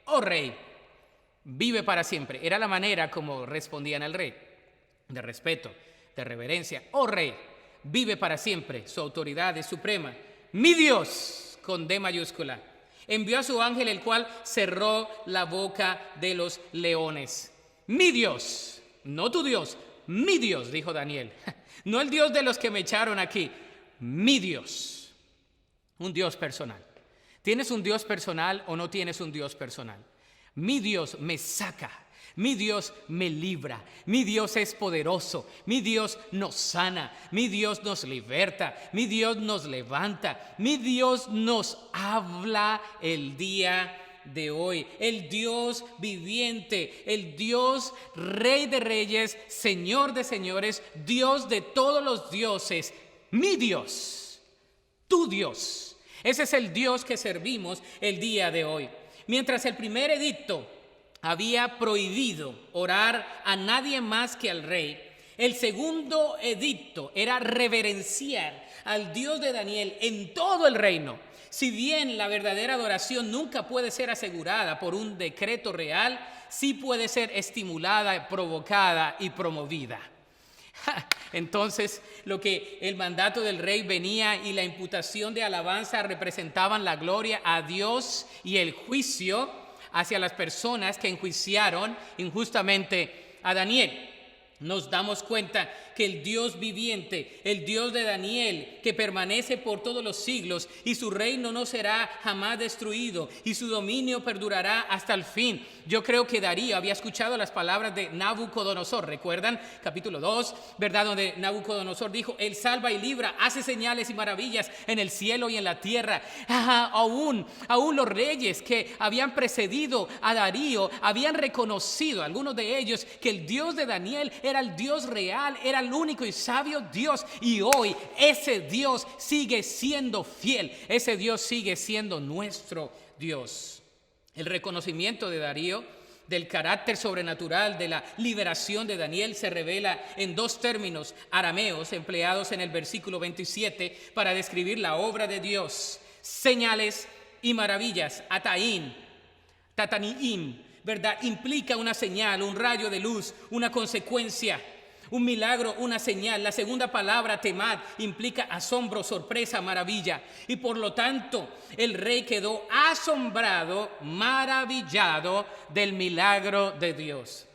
oh rey, vive para siempre. Era la manera como respondían al rey, de respeto, de reverencia. Oh rey, vive para siempre, su autoridad es suprema. Mi Dios, con D mayúscula, envió a su ángel, el cual cerró la boca de los leones. Mi Dios, no tu Dios, mi Dios, dijo Daniel. No el Dios de los que me echaron aquí, mi Dios. Un Dios personal. ¿Tienes un Dios personal o no tienes un Dios personal? Mi Dios me saca, mi Dios me libra, mi Dios es poderoso, mi Dios nos sana, mi Dios nos liberta, mi Dios nos levanta, mi Dios nos habla el día de hoy. El Dios viviente, el Dios Rey de reyes, Señor de señores, Dios de todos los dioses, mi Dios, tu Dios. Ese es el Dios que servimos el día de hoy. Mientras el primer edicto había prohibido orar a nadie más que al rey, el segundo edicto era reverenciar al Dios de Daniel en todo el reino. Si bien la verdadera adoración nunca puede ser asegurada por un decreto real, sí puede ser estimulada, provocada y promovida. Entonces, lo que el mandato del rey venía y la imputación de alabanza representaban la gloria a Dios y el juicio hacia las personas que enjuiciaron injustamente a Daniel. Nos damos cuenta que el Dios viviente, el Dios de Daniel, que permanece por todos los siglos, y su reino no será jamás destruido, y su dominio perdurará hasta el fin. Yo creo que Darío había escuchado las palabras de Nabucodonosor. ¿Recuerdan? Capítulo 2, ¿verdad? Donde Nabucodonosor dijo: Él salva y libra, hace señales y maravillas en el cielo y en la tierra. Aún los reyes que habían precedido a Darío habían reconocido, algunos de ellos, que el Dios de Daniel era el Dios real, era el único y sabio Dios. Y hoy ese Dios sigue siendo fiel. Ese Dios sigue siendo nuestro Dios. El reconocimiento de Darío del carácter sobrenatural de la liberación de Daniel se revela en dos términos arameos empleados en el versículo 27 para describir la obra de Dios: señales y maravillas. Ataín, tataniim, ¿verdad? Implica una señal, un rayo de luz, una consecuencia, un milagro, una señal. La segunda palabra, temad, implica asombro, sorpresa, maravilla. Y por lo tanto, el rey quedó asombrado, maravillado del milagro de Dios.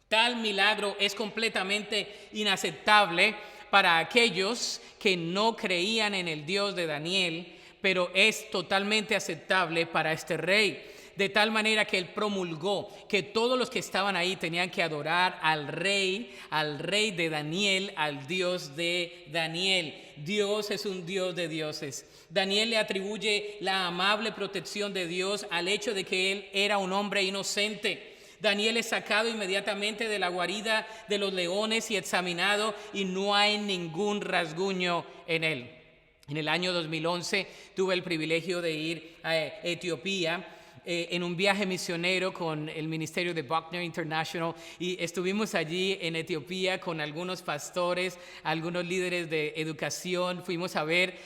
Tal milagro es completamente inaceptable para aquellos que no creían en el Dios de Daniel, pero es totalmente aceptable para este rey. De tal manera que él promulgó que todos los que estaban ahí tenían que adorar al rey de Daniel, al Dios de Daniel. Dios es un Dios de dioses. Daniel le atribuye la amable protección de Dios al hecho de que él era un hombre inocente. Daniel es sacado inmediatamente de la guarida de los leones y examinado, y no hay ningún rasguño en él. En el año 2011 tuve el privilegio de ir a Etiopía en un viaje misionero con el ministerio de Buckner International, y estuvimos allí en Etiopía con algunos pastores, algunos líderes de educación. Fuimos a ver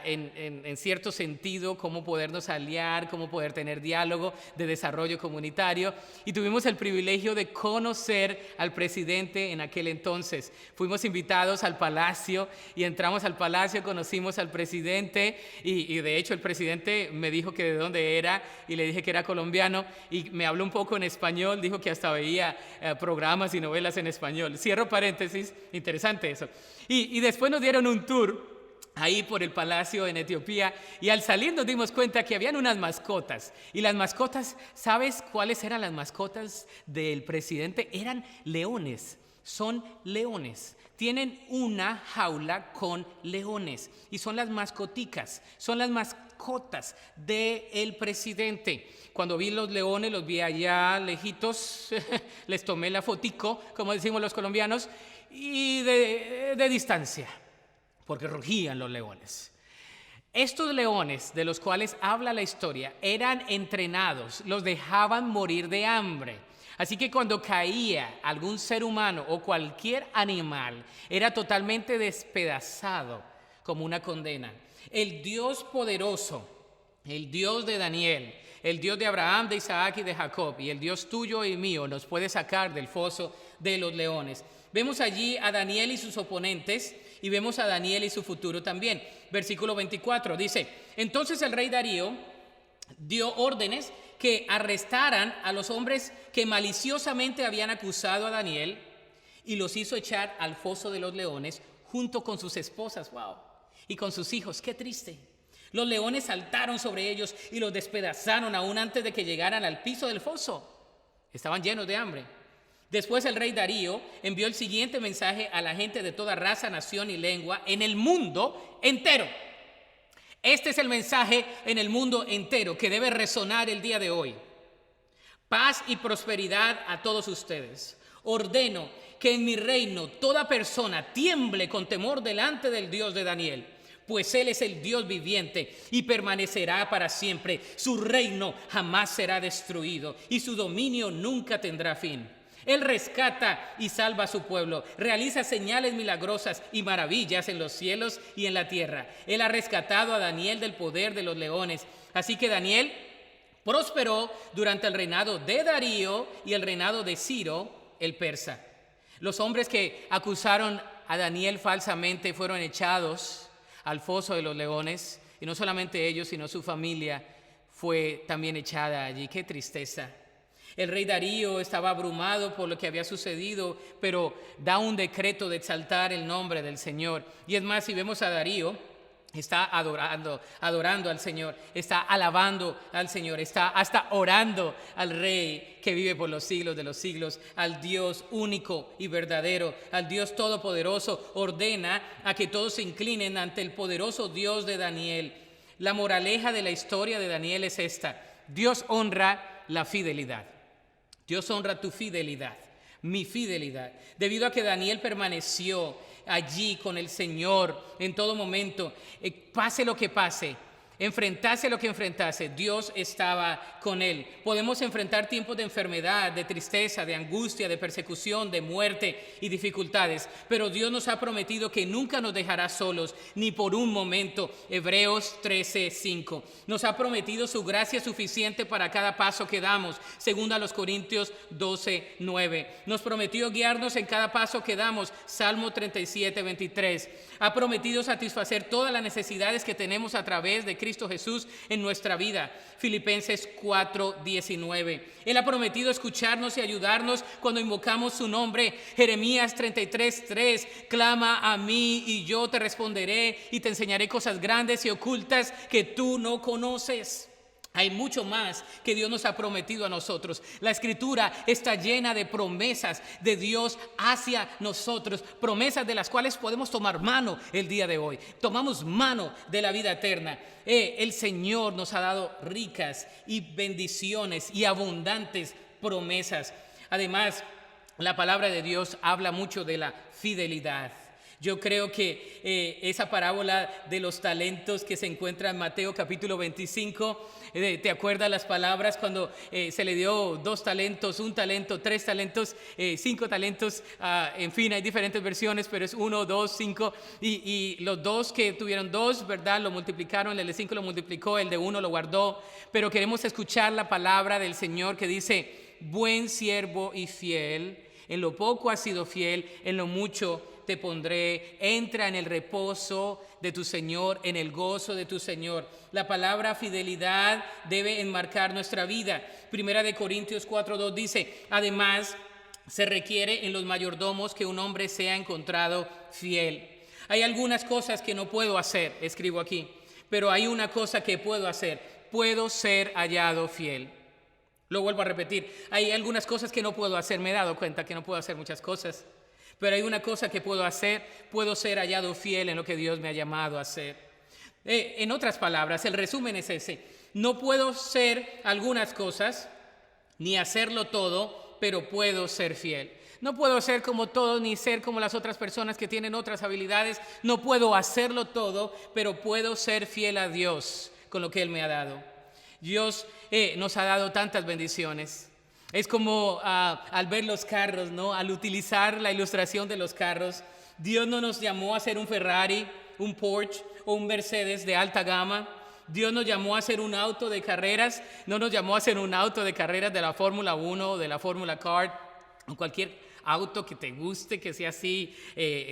en cierto sentido cómo podernos aliar, cómo poder tener diálogo de desarrollo comunitario, y tuvimos el privilegio de conocer al presidente en aquel entonces. Fuimos invitados al palacio y entramos al palacio, conocimos al presidente y de hecho el presidente me dijo que de dónde era, y le dije que era colombiano, y me habló un poco en español. Dijo que hasta veía programas y novelas en español. Cierro paréntesis, interesante eso. Y después nos dieron un tour ahí por el palacio en Etiopía, y al salir nos dimos cuenta que habían unas mascotas, y las mascotas, ¿sabes cuáles eran las mascotas del presidente? Eran leones. Son leones. Tienen una jaula con leones y son las mascoticas, son las mascotas del presidente. Cuando vi los leones, los vi allá lejitos, les tomé la fotico, como decimos los colombianos, y de distancia, porque rugían los leones. Estos leones de los cuales habla la historia eran entrenados, los dejaban morir de hambre. Así que cuando caía algún ser humano o cualquier animal, era totalmente despedazado como una condena. El Dios poderoso, el Dios de Daniel, el Dios de Abraham, de Isaac y de Jacob, y el Dios tuyo y mío, nos puede sacar del foso de los leones. Vemos allí a Daniel y sus oponentes, y vemos a Daniel y su futuro también. Versículo 24 dice: entonces el rey Darío dio órdenes que arrestaran a los hombres que maliciosamente habían acusado a Daniel, y los hizo echar al foso de los leones junto con sus esposas. ¡Wow! Y con sus hijos. ¡Qué triste! Los leones saltaron sobre ellos y los despedazaron aún antes de que llegaran al piso del foso. Estaban llenos de hambre. Después el rey Darío envió el siguiente mensaje a la gente de toda raza, nación y lengua en el mundo entero. Este es el mensaje en el mundo entero que debe resonar el día de hoy. Paz y prosperidad a todos ustedes. Ordeno que en mi reino toda persona tiemble con temor delante del Dios de Daniel, pues Él es el Dios viviente y permanecerá para siempre. Su reino jamás será destruido y su dominio nunca tendrá fin. Él rescata y salva a su pueblo, realiza señales milagrosas y maravillas en los cielos y en la tierra. Él ha rescatado a Daniel del poder de los leones. Así que Daniel prosperó durante el reinado de Darío y el reinado de Ciro, el persa. Los hombres que acusaron a Daniel falsamente fueron echados al foso de los leones, y no solamente ellos, sino su familia fue también echada allí. ¡Qué tristeza! El rey Darío estaba abrumado por lo que había sucedido, pero da un decreto de exaltar el nombre del Señor. Y es más, si vemos a Darío, está adorando al Señor, está alabando al Señor, está hasta orando al Rey que vive por los siglos de los siglos, al Dios único y verdadero, al Dios todopoderoso. Ordena a que todos se inclinen ante el poderoso Dios de Daniel. La moraleja de la historia de Daniel es esta: Dios honra la fidelidad. Dios honra tu fidelidad, mi fidelidad. Debido a que Daniel permaneció allí con el Señor en todo momento, pase lo que pase, enfrentase lo que enfrentase, Dios estaba con él. Podemos enfrentar tiempos de enfermedad, de tristeza, de angustia, de persecución, de muerte y dificultades, pero Dios nos ha prometido que nunca nos dejará solos, ni por un momento. Hebreos 13:5. Nos ha prometido su gracia suficiente para cada paso que damos, según a los Corintios 12:9. Nos prometió guiarnos en cada paso que damos, Salmo 37:23. Ha prometido satisfacer todas las necesidades que tenemos a través de Cristo Jesús en nuestra vida, Filipenses 4:19. Él ha prometido escucharnos y ayudarnos cuando invocamos su nombre, Jeremías 33:3. Clama a mí y yo te responderé y te enseñaré cosas grandes y ocultas que tú no conoces. Hay mucho más que Dios nos ha prometido a nosotros. La Escritura está llena de promesas de Dios hacia nosotros, promesas de las cuales podemos tomar mano el día de hoy. Tomamos mano de la vida eterna. El Señor nos ha dado ricas y bendiciones y abundantes promesas. Además, la palabra de Dios habla mucho de la fidelidad. Yo creo que esa parábola de los talentos que se encuentra en Mateo capítulo 25, ¿te acuerdas las palabras cuando se le dio 2 talentos, 1 talento, 3 talentos, 5 talentos? En fin, hay diferentes versiones, pero es 1, 2, 5. Y los 2 que tuvieron 2, ¿verdad? Lo multiplicaron, el de 5 lo multiplicó, el de 1 lo guardó. Pero queremos escuchar la palabra del Señor que dice: buen siervo y fiel, en lo poco has sido fiel, en lo mucho te pondré. Entra en el reposo de tu Señor, en el gozo de tu Señor. La palabra fidelidad debe enmarcar nuestra vida. Primera de Corintios 4:2 dice: además, se requiere en los mayordomos que un hombre sea encontrado fiel. Hay algunas cosas que no puedo hacer, escribo aquí, pero hay una cosa que puedo hacer: puedo ser hallado fiel. Lo vuelvo a repetir, hay algunas cosas que no puedo hacer. Me he dado cuenta que no puedo hacer muchas cosas, pero hay una cosa que puedo hacer: puedo ser hallado fiel en lo que Dios me ha llamado a hacer. En otras palabras, el resumen es ese: no puedo ser algunas cosas ni hacerlo todo, pero puedo ser fiel. No puedo ser como todos ni ser como las otras personas que tienen otras habilidades. No puedo hacerlo todo, pero puedo ser fiel a Dios con lo que Él me ha dado. Dios nos ha dado tantas bendiciones. Es como al ver los carros, ¿no? Al utilizar la ilustración de los carros, Dios no nos llamó a ser un Ferrari, un Porsche o un Mercedes de alta gama. Dios nos llamó a ser un auto de carreras, no nos llamó a ser un auto de carreras de la Fórmula 1 o de la Fórmula Kart, o cualquier auto que te guste, que sea así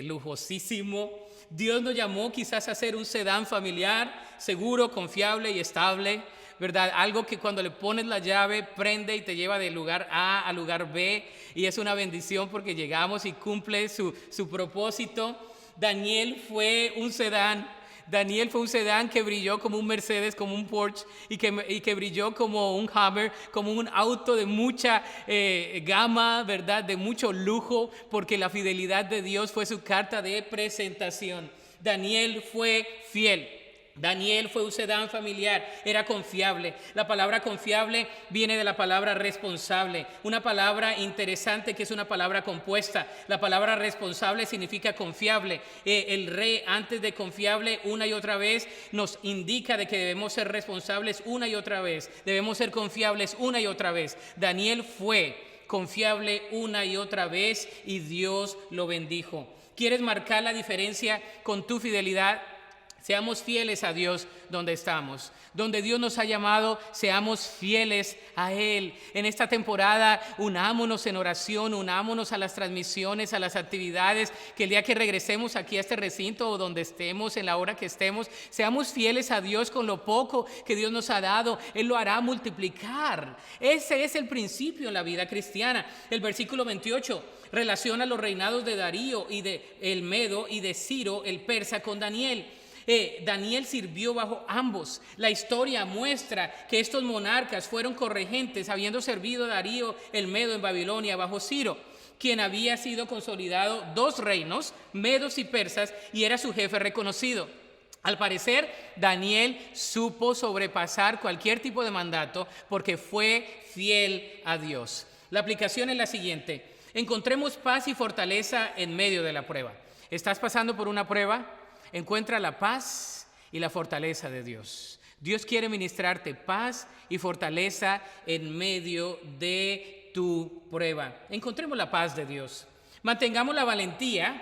lujosísimo. Dios nos llamó quizás a ser un sedán familiar, seguro, confiable y estable, ¿verdad? Algo que cuando le pones la llave prende y te lleva del lugar A al lugar B, y es una bendición porque llegamos y cumple su propósito. Daniel fue un sedán. Daniel fue un sedán que brilló como un Mercedes, como un Porsche, y que brilló como un Hummer, como un auto de mucha gama, ¿verdad? De mucho lujo, porque la fidelidad de Dios fue su carta de presentación. Daniel fue fiel. Daniel fue un sedán familiar, era confiable. La palabra confiable viene de la palabra responsable, una palabra interesante que es una palabra compuesta. La palabra responsable significa confiable. El rey, antes de confiable, una y otra vez nos indica de que debemos ser responsables una y otra vez, debemos ser confiables una y otra vez. Daniel fue confiable una y otra vez y Dios lo bendijo. ¿Quieres marcar la diferencia con tu fidelidad? Seamos fieles a Dios donde estamos. Donde Dios nos ha llamado, seamos fieles a Él. En esta temporada, unámonos en oración, unámonos a las transmisiones, a las actividades, que el día que regresemos aquí a este recinto o donde estemos, en la hora que estemos, seamos fieles a Dios con lo poco que Dios nos ha dado. Él lo hará multiplicar. Ese es el principio en la vida cristiana. El versículo 28 relaciona los reinados de Darío y de el Medo y de Ciro, el persa, con Daniel. Daniel sirvió bajo ambos. La historia muestra que estos monarcas fueron corregentes, habiendo servido a Darío el Medo en Babilonia bajo Ciro, quien había sido consolidado 2 reinos, medos y persas, y era su jefe reconocido. Al parecer, Daniel supo sobrepasar cualquier tipo de mandato porque fue fiel a Dios. La aplicación es la siguiente: encontremos paz y fortaleza en medio de la prueba. ¿Estás pasando por una prueba? Encuentra la paz y la fortaleza de Dios. Dios quiere ministrarte paz y fortaleza en medio de tu prueba. Encontremos la paz de Dios. Mantengamos la valentía,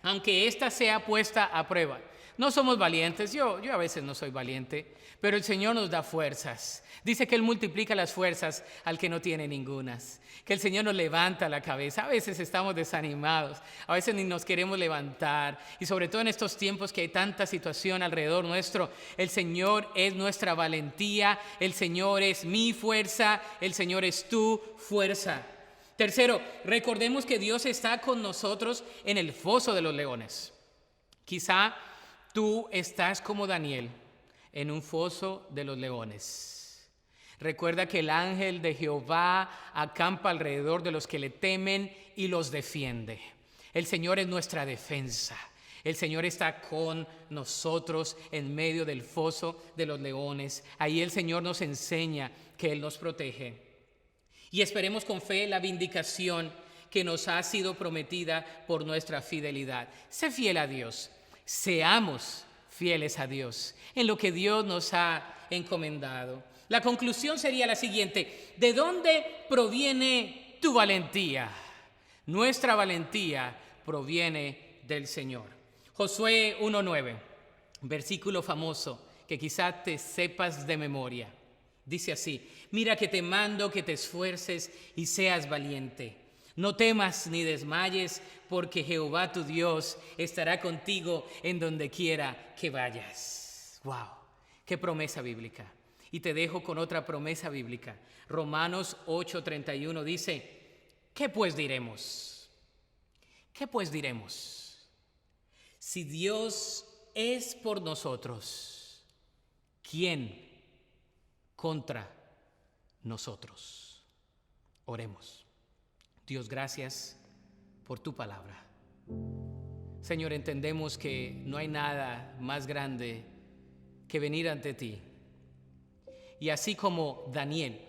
aunque ésta sea puesta a prueba. No somos valientes, yo a veces no soy valiente, pero el Señor nos da fuerzas. Dice que Él multiplica las fuerzas al que no tiene ningunas, que el Señor nos levanta la cabeza. A veces estamos desanimados, a veces ni nos queremos levantar, y sobre todo en estos tiempos que hay tanta situación alrededor nuestro, el Señor es nuestra valentía, el Señor es mi fuerza, el Señor es tu fuerza. Tercero, recordemos que Dios está con nosotros en el foso de los leones. Quizá tú estás como Daniel en un foso de los leones. Recuerda que el ángel de Jehová acampa alrededor de los que le temen y los defiende. El Señor es nuestra defensa. El Señor está con nosotros en medio del foso de los leones. Ahí el Señor nos enseña que Él nos protege. Y esperemos con fe la vindicación que nos ha sido prometida por nuestra fidelidad. Sé fiel a Dios. Seamos fieles a Dios en lo que Dios nos ha encomendado. La conclusión sería la siguiente: ¿de dónde proviene tu valentía? Nuestra valentía proviene del Señor. Josué 1:9, versículo famoso que quizá te sepas de memoria. Dice así: mira que te mando que te esfuerces y seas valiente. No temas ni desmayes, porque Jehová tu Dios estará contigo en donde quiera que vayas. ¡Wow! ¡Qué promesa bíblica! Y te dejo con otra promesa bíblica. Romanos 8:31 dice: ¿qué pues diremos? ¿Qué pues diremos? Si Dios es por nosotros, ¿quién contra nosotros? Oremos. Dios, gracias por tu palabra. Señor, entendemos que no hay nada más grande que venir ante ti. Y así como Daniel,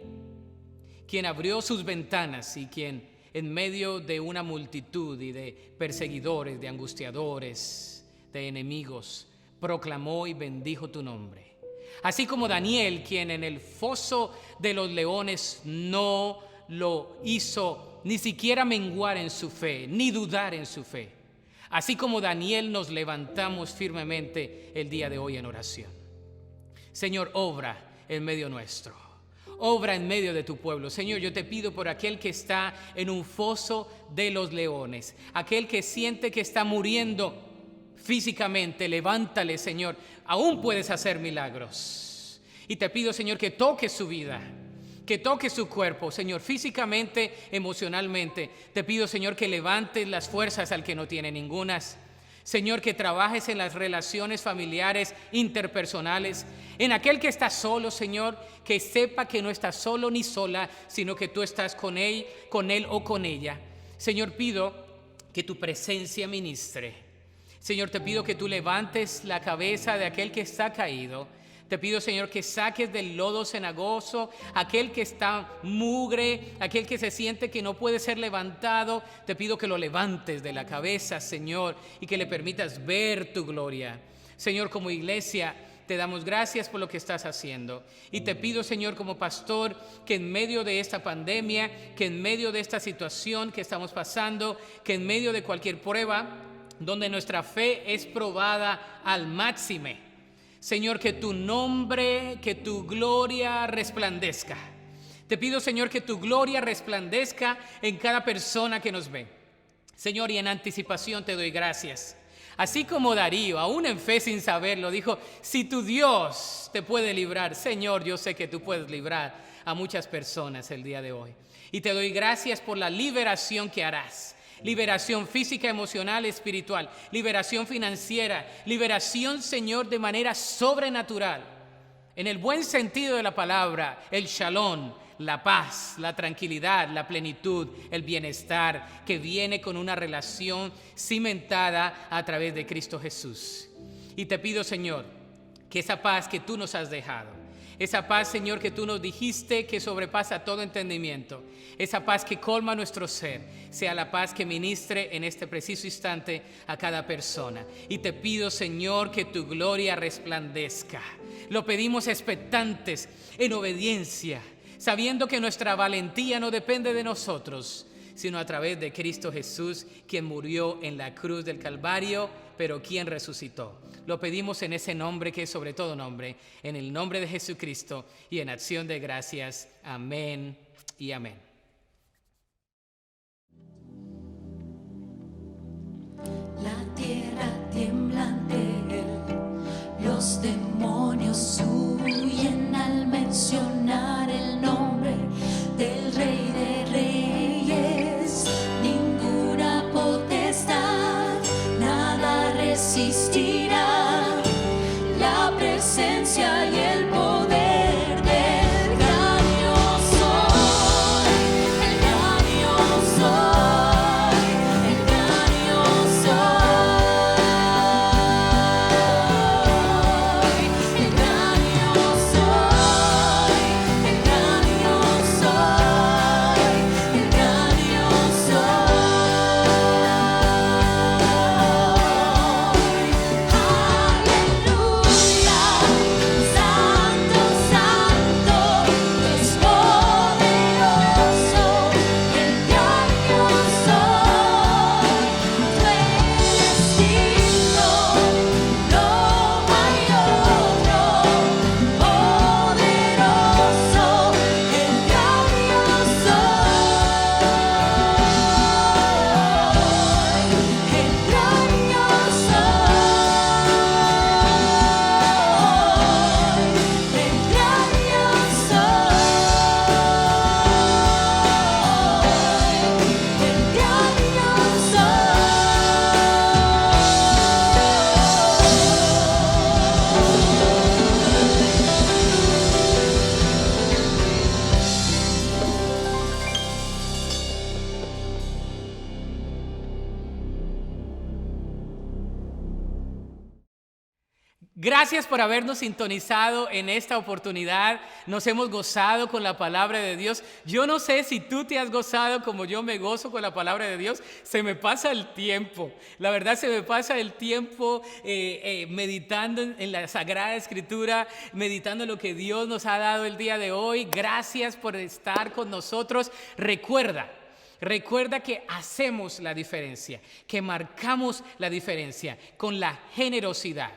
quien abrió sus ventanas y quien en medio de una multitud y de perseguidores, de angustiadores, de enemigos, proclamó y bendijo tu nombre. Así como Daniel, quien en el foso de los leones no lo hizo ni siquiera menguar en su fe, ni dudar en su fe. Así como Daniel, nos levantamos firmemente el día de hoy en oración. Señor, obra en medio nuestro. Obra en medio de tu pueblo. Señor, yo te pido por aquel que está en un foso de los leones, aquel que siente que está muriendo físicamente, levántale, Señor. Aún puedes hacer milagros. Y te pido, Señor, que toques su vida, que toque su cuerpo, Señor, físicamente, emocionalmente. Te pido, Señor, que levantes las fuerzas al que no tiene ningunas. Señor, que trabajes en las relaciones familiares, interpersonales, en aquel que está solo, Señor, que sepa que no está solo ni sola, sino que tú estás con él o con ella. Señor, pido que tu presencia ministre. Señor, te pido que tú levantes la cabeza de aquel que está caído. Te pido, Señor, que saques del lodo cenagoso aquel que está mugre, aquel que se siente que no puede ser levantado. Te pido que lo levantes de la cabeza, Señor, y que le permitas ver tu gloria. Señor, como iglesia, Te damos gracias por lo que estás haciendo. Y te pido, Señor, como pastor, que en medio de esta pandemia, que en medio de esta situación que estamos pasando, que en medio de cualquier prueba, donde nuestra fe es probada al máxime, Señor, que tu nombre, que tu gloria resplandezca. Te pido, Señor, que tu gloria resplandezca en cada persona que nos ve. Señor, y en anticipación te doy gracias. Así como Darío, aún en fe sin saberlo, dijo, si tu Dios te puede librar, Señor, yo sé que tú puedes librar a muchas personas el día de hoy. Y te doy gracias por la liberación que harás. Liberación física, emocional, espiritual. Liberación financiera. Liberación, Señor, de manera sobrenatural. En el buen sentido de la palabra, el shalom, la paz, la tranquilidad, la plenitud, el bienestar que viene con una relación cimentada a través de Cristo Jesús. Y te pido, Señor, que esa paz que tú nos has dejado, esa paz, Señor, que tú nos dijiste que sobrepasa todo entendimiento, esa paz que colma nuestro ser, sea la paz que ministre en este preciso instante a cada persona. Y te pido, Señor, que tu gloria resplandezca. Lo pedimos expectantes, en obediencia, sabiendo que nuestra valentía no depende de nosotros, sino a través de Cristo Jesús, quien murió en la cruz del Calvario, pero quien resucitó. Lo pedimos en ese nombre que es sobre todo nombre, en el nombre de Jesucristo y en acción de gracias. Amén y amén. La tierra tiembla ante él, los demonios huyen al mencionar el nombre del Rey de Reyes. Ninguna potestad, nada resistirá la presencia y el poder del gran yo soy, el gran yo soy, el gran yo soy, el gran yo soy, el gran yo soy, el gran yo soy. Gracias por habernos sintonizado en esta oportunidad. Nos hemos gozado con la palabra de Dios. Yo no sé si tú te has gozado como yo me gozo con la palabra de Dios. Se me pasa el tiempo. La verdad, se me pasa el tiempo meditando en la Sagrada Escritura, meditando en lo que Dios nos ha dado el día de hoy. Gracias por estar con nosotros. Recuerda que hacemos la diferencia, que marcamos la diferencia con la generosidad.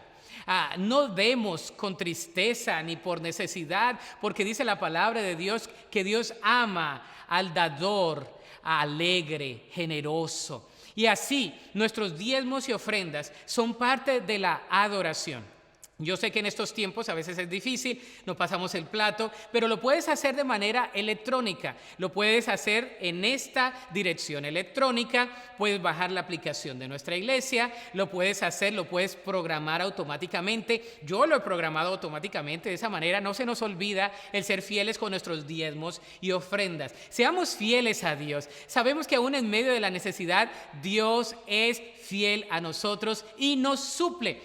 No demos con tristeza ni por necesidad, porque dice la palabra de Dios que Dios ama al dador alegre, generoso. Y así nuestros diezmos y ofrendas son parte de la adoración. Yo sé que en estos tiempos a veces es difícil, no pasamos el plato, pero lo puedes hacer de manera electrónica. Lo puedes hacer en esta dirección electrónica, puedes bajar la aplicación de nuestra iglesia, lo puedes hacer, lo puedes programar automáticamente. Yo lo he programado automáticamente, de esa manera no se nos olvida el ser fieles con nuestros diezmos y ofrendas. Seamos fieles a Dios. Sabemos que aún en medio de la necesidad, Dios es fiel a nosotros y nos suple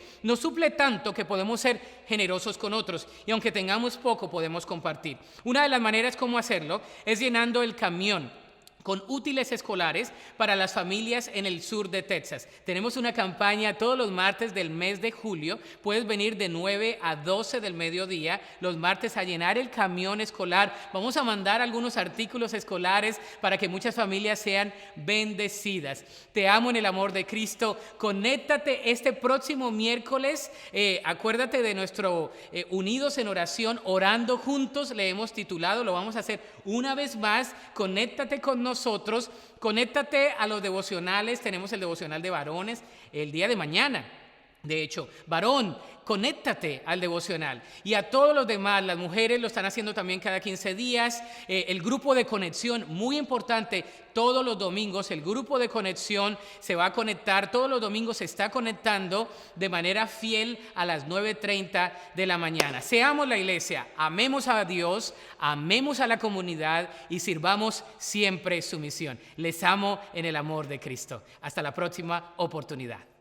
tanto que podemos ser generosos con otros, y aunque tengamos poco podemos compartir. Una de las maneras como hacerlo es llenando el camión con útiles escolares para las familias en el sur de Texas. Tenemos una campaña todos los martes del mes de julio. Puedes venir de 9 a 12 del mediodía los martes a llenar el camión escolar. Vamos a mandar algunos artículos escolares para que muchas familias sean bendecidas. Te amo en el amor de Cristo. Conéctate este próximo miércoles. Acuérdate de nuestro Unidos en Oración, Orando Juntos, le hemos titulado. Lo vamos a hacer una vez más. Conéctate con nosotros, conéctate a los devocionales. Tenemos el devocional de varones el día de mañana. De hecho, varón, conéctate al devocional. Y a todos los demás, las mujeres lo están haciendo también cada 15 días. El grupo de conexión, muy importante, todos los domingos el grupo de conexión se va a conectar. Todos los domingos se está conectando de manera fiel a las 9:30 de la mañana. Seamos la iglesia, amemos a Dios, amemos a la comunidad y sirvamos siempre su misión. Les amo en el amor de Cristo. Hasta la próxima oportunidad.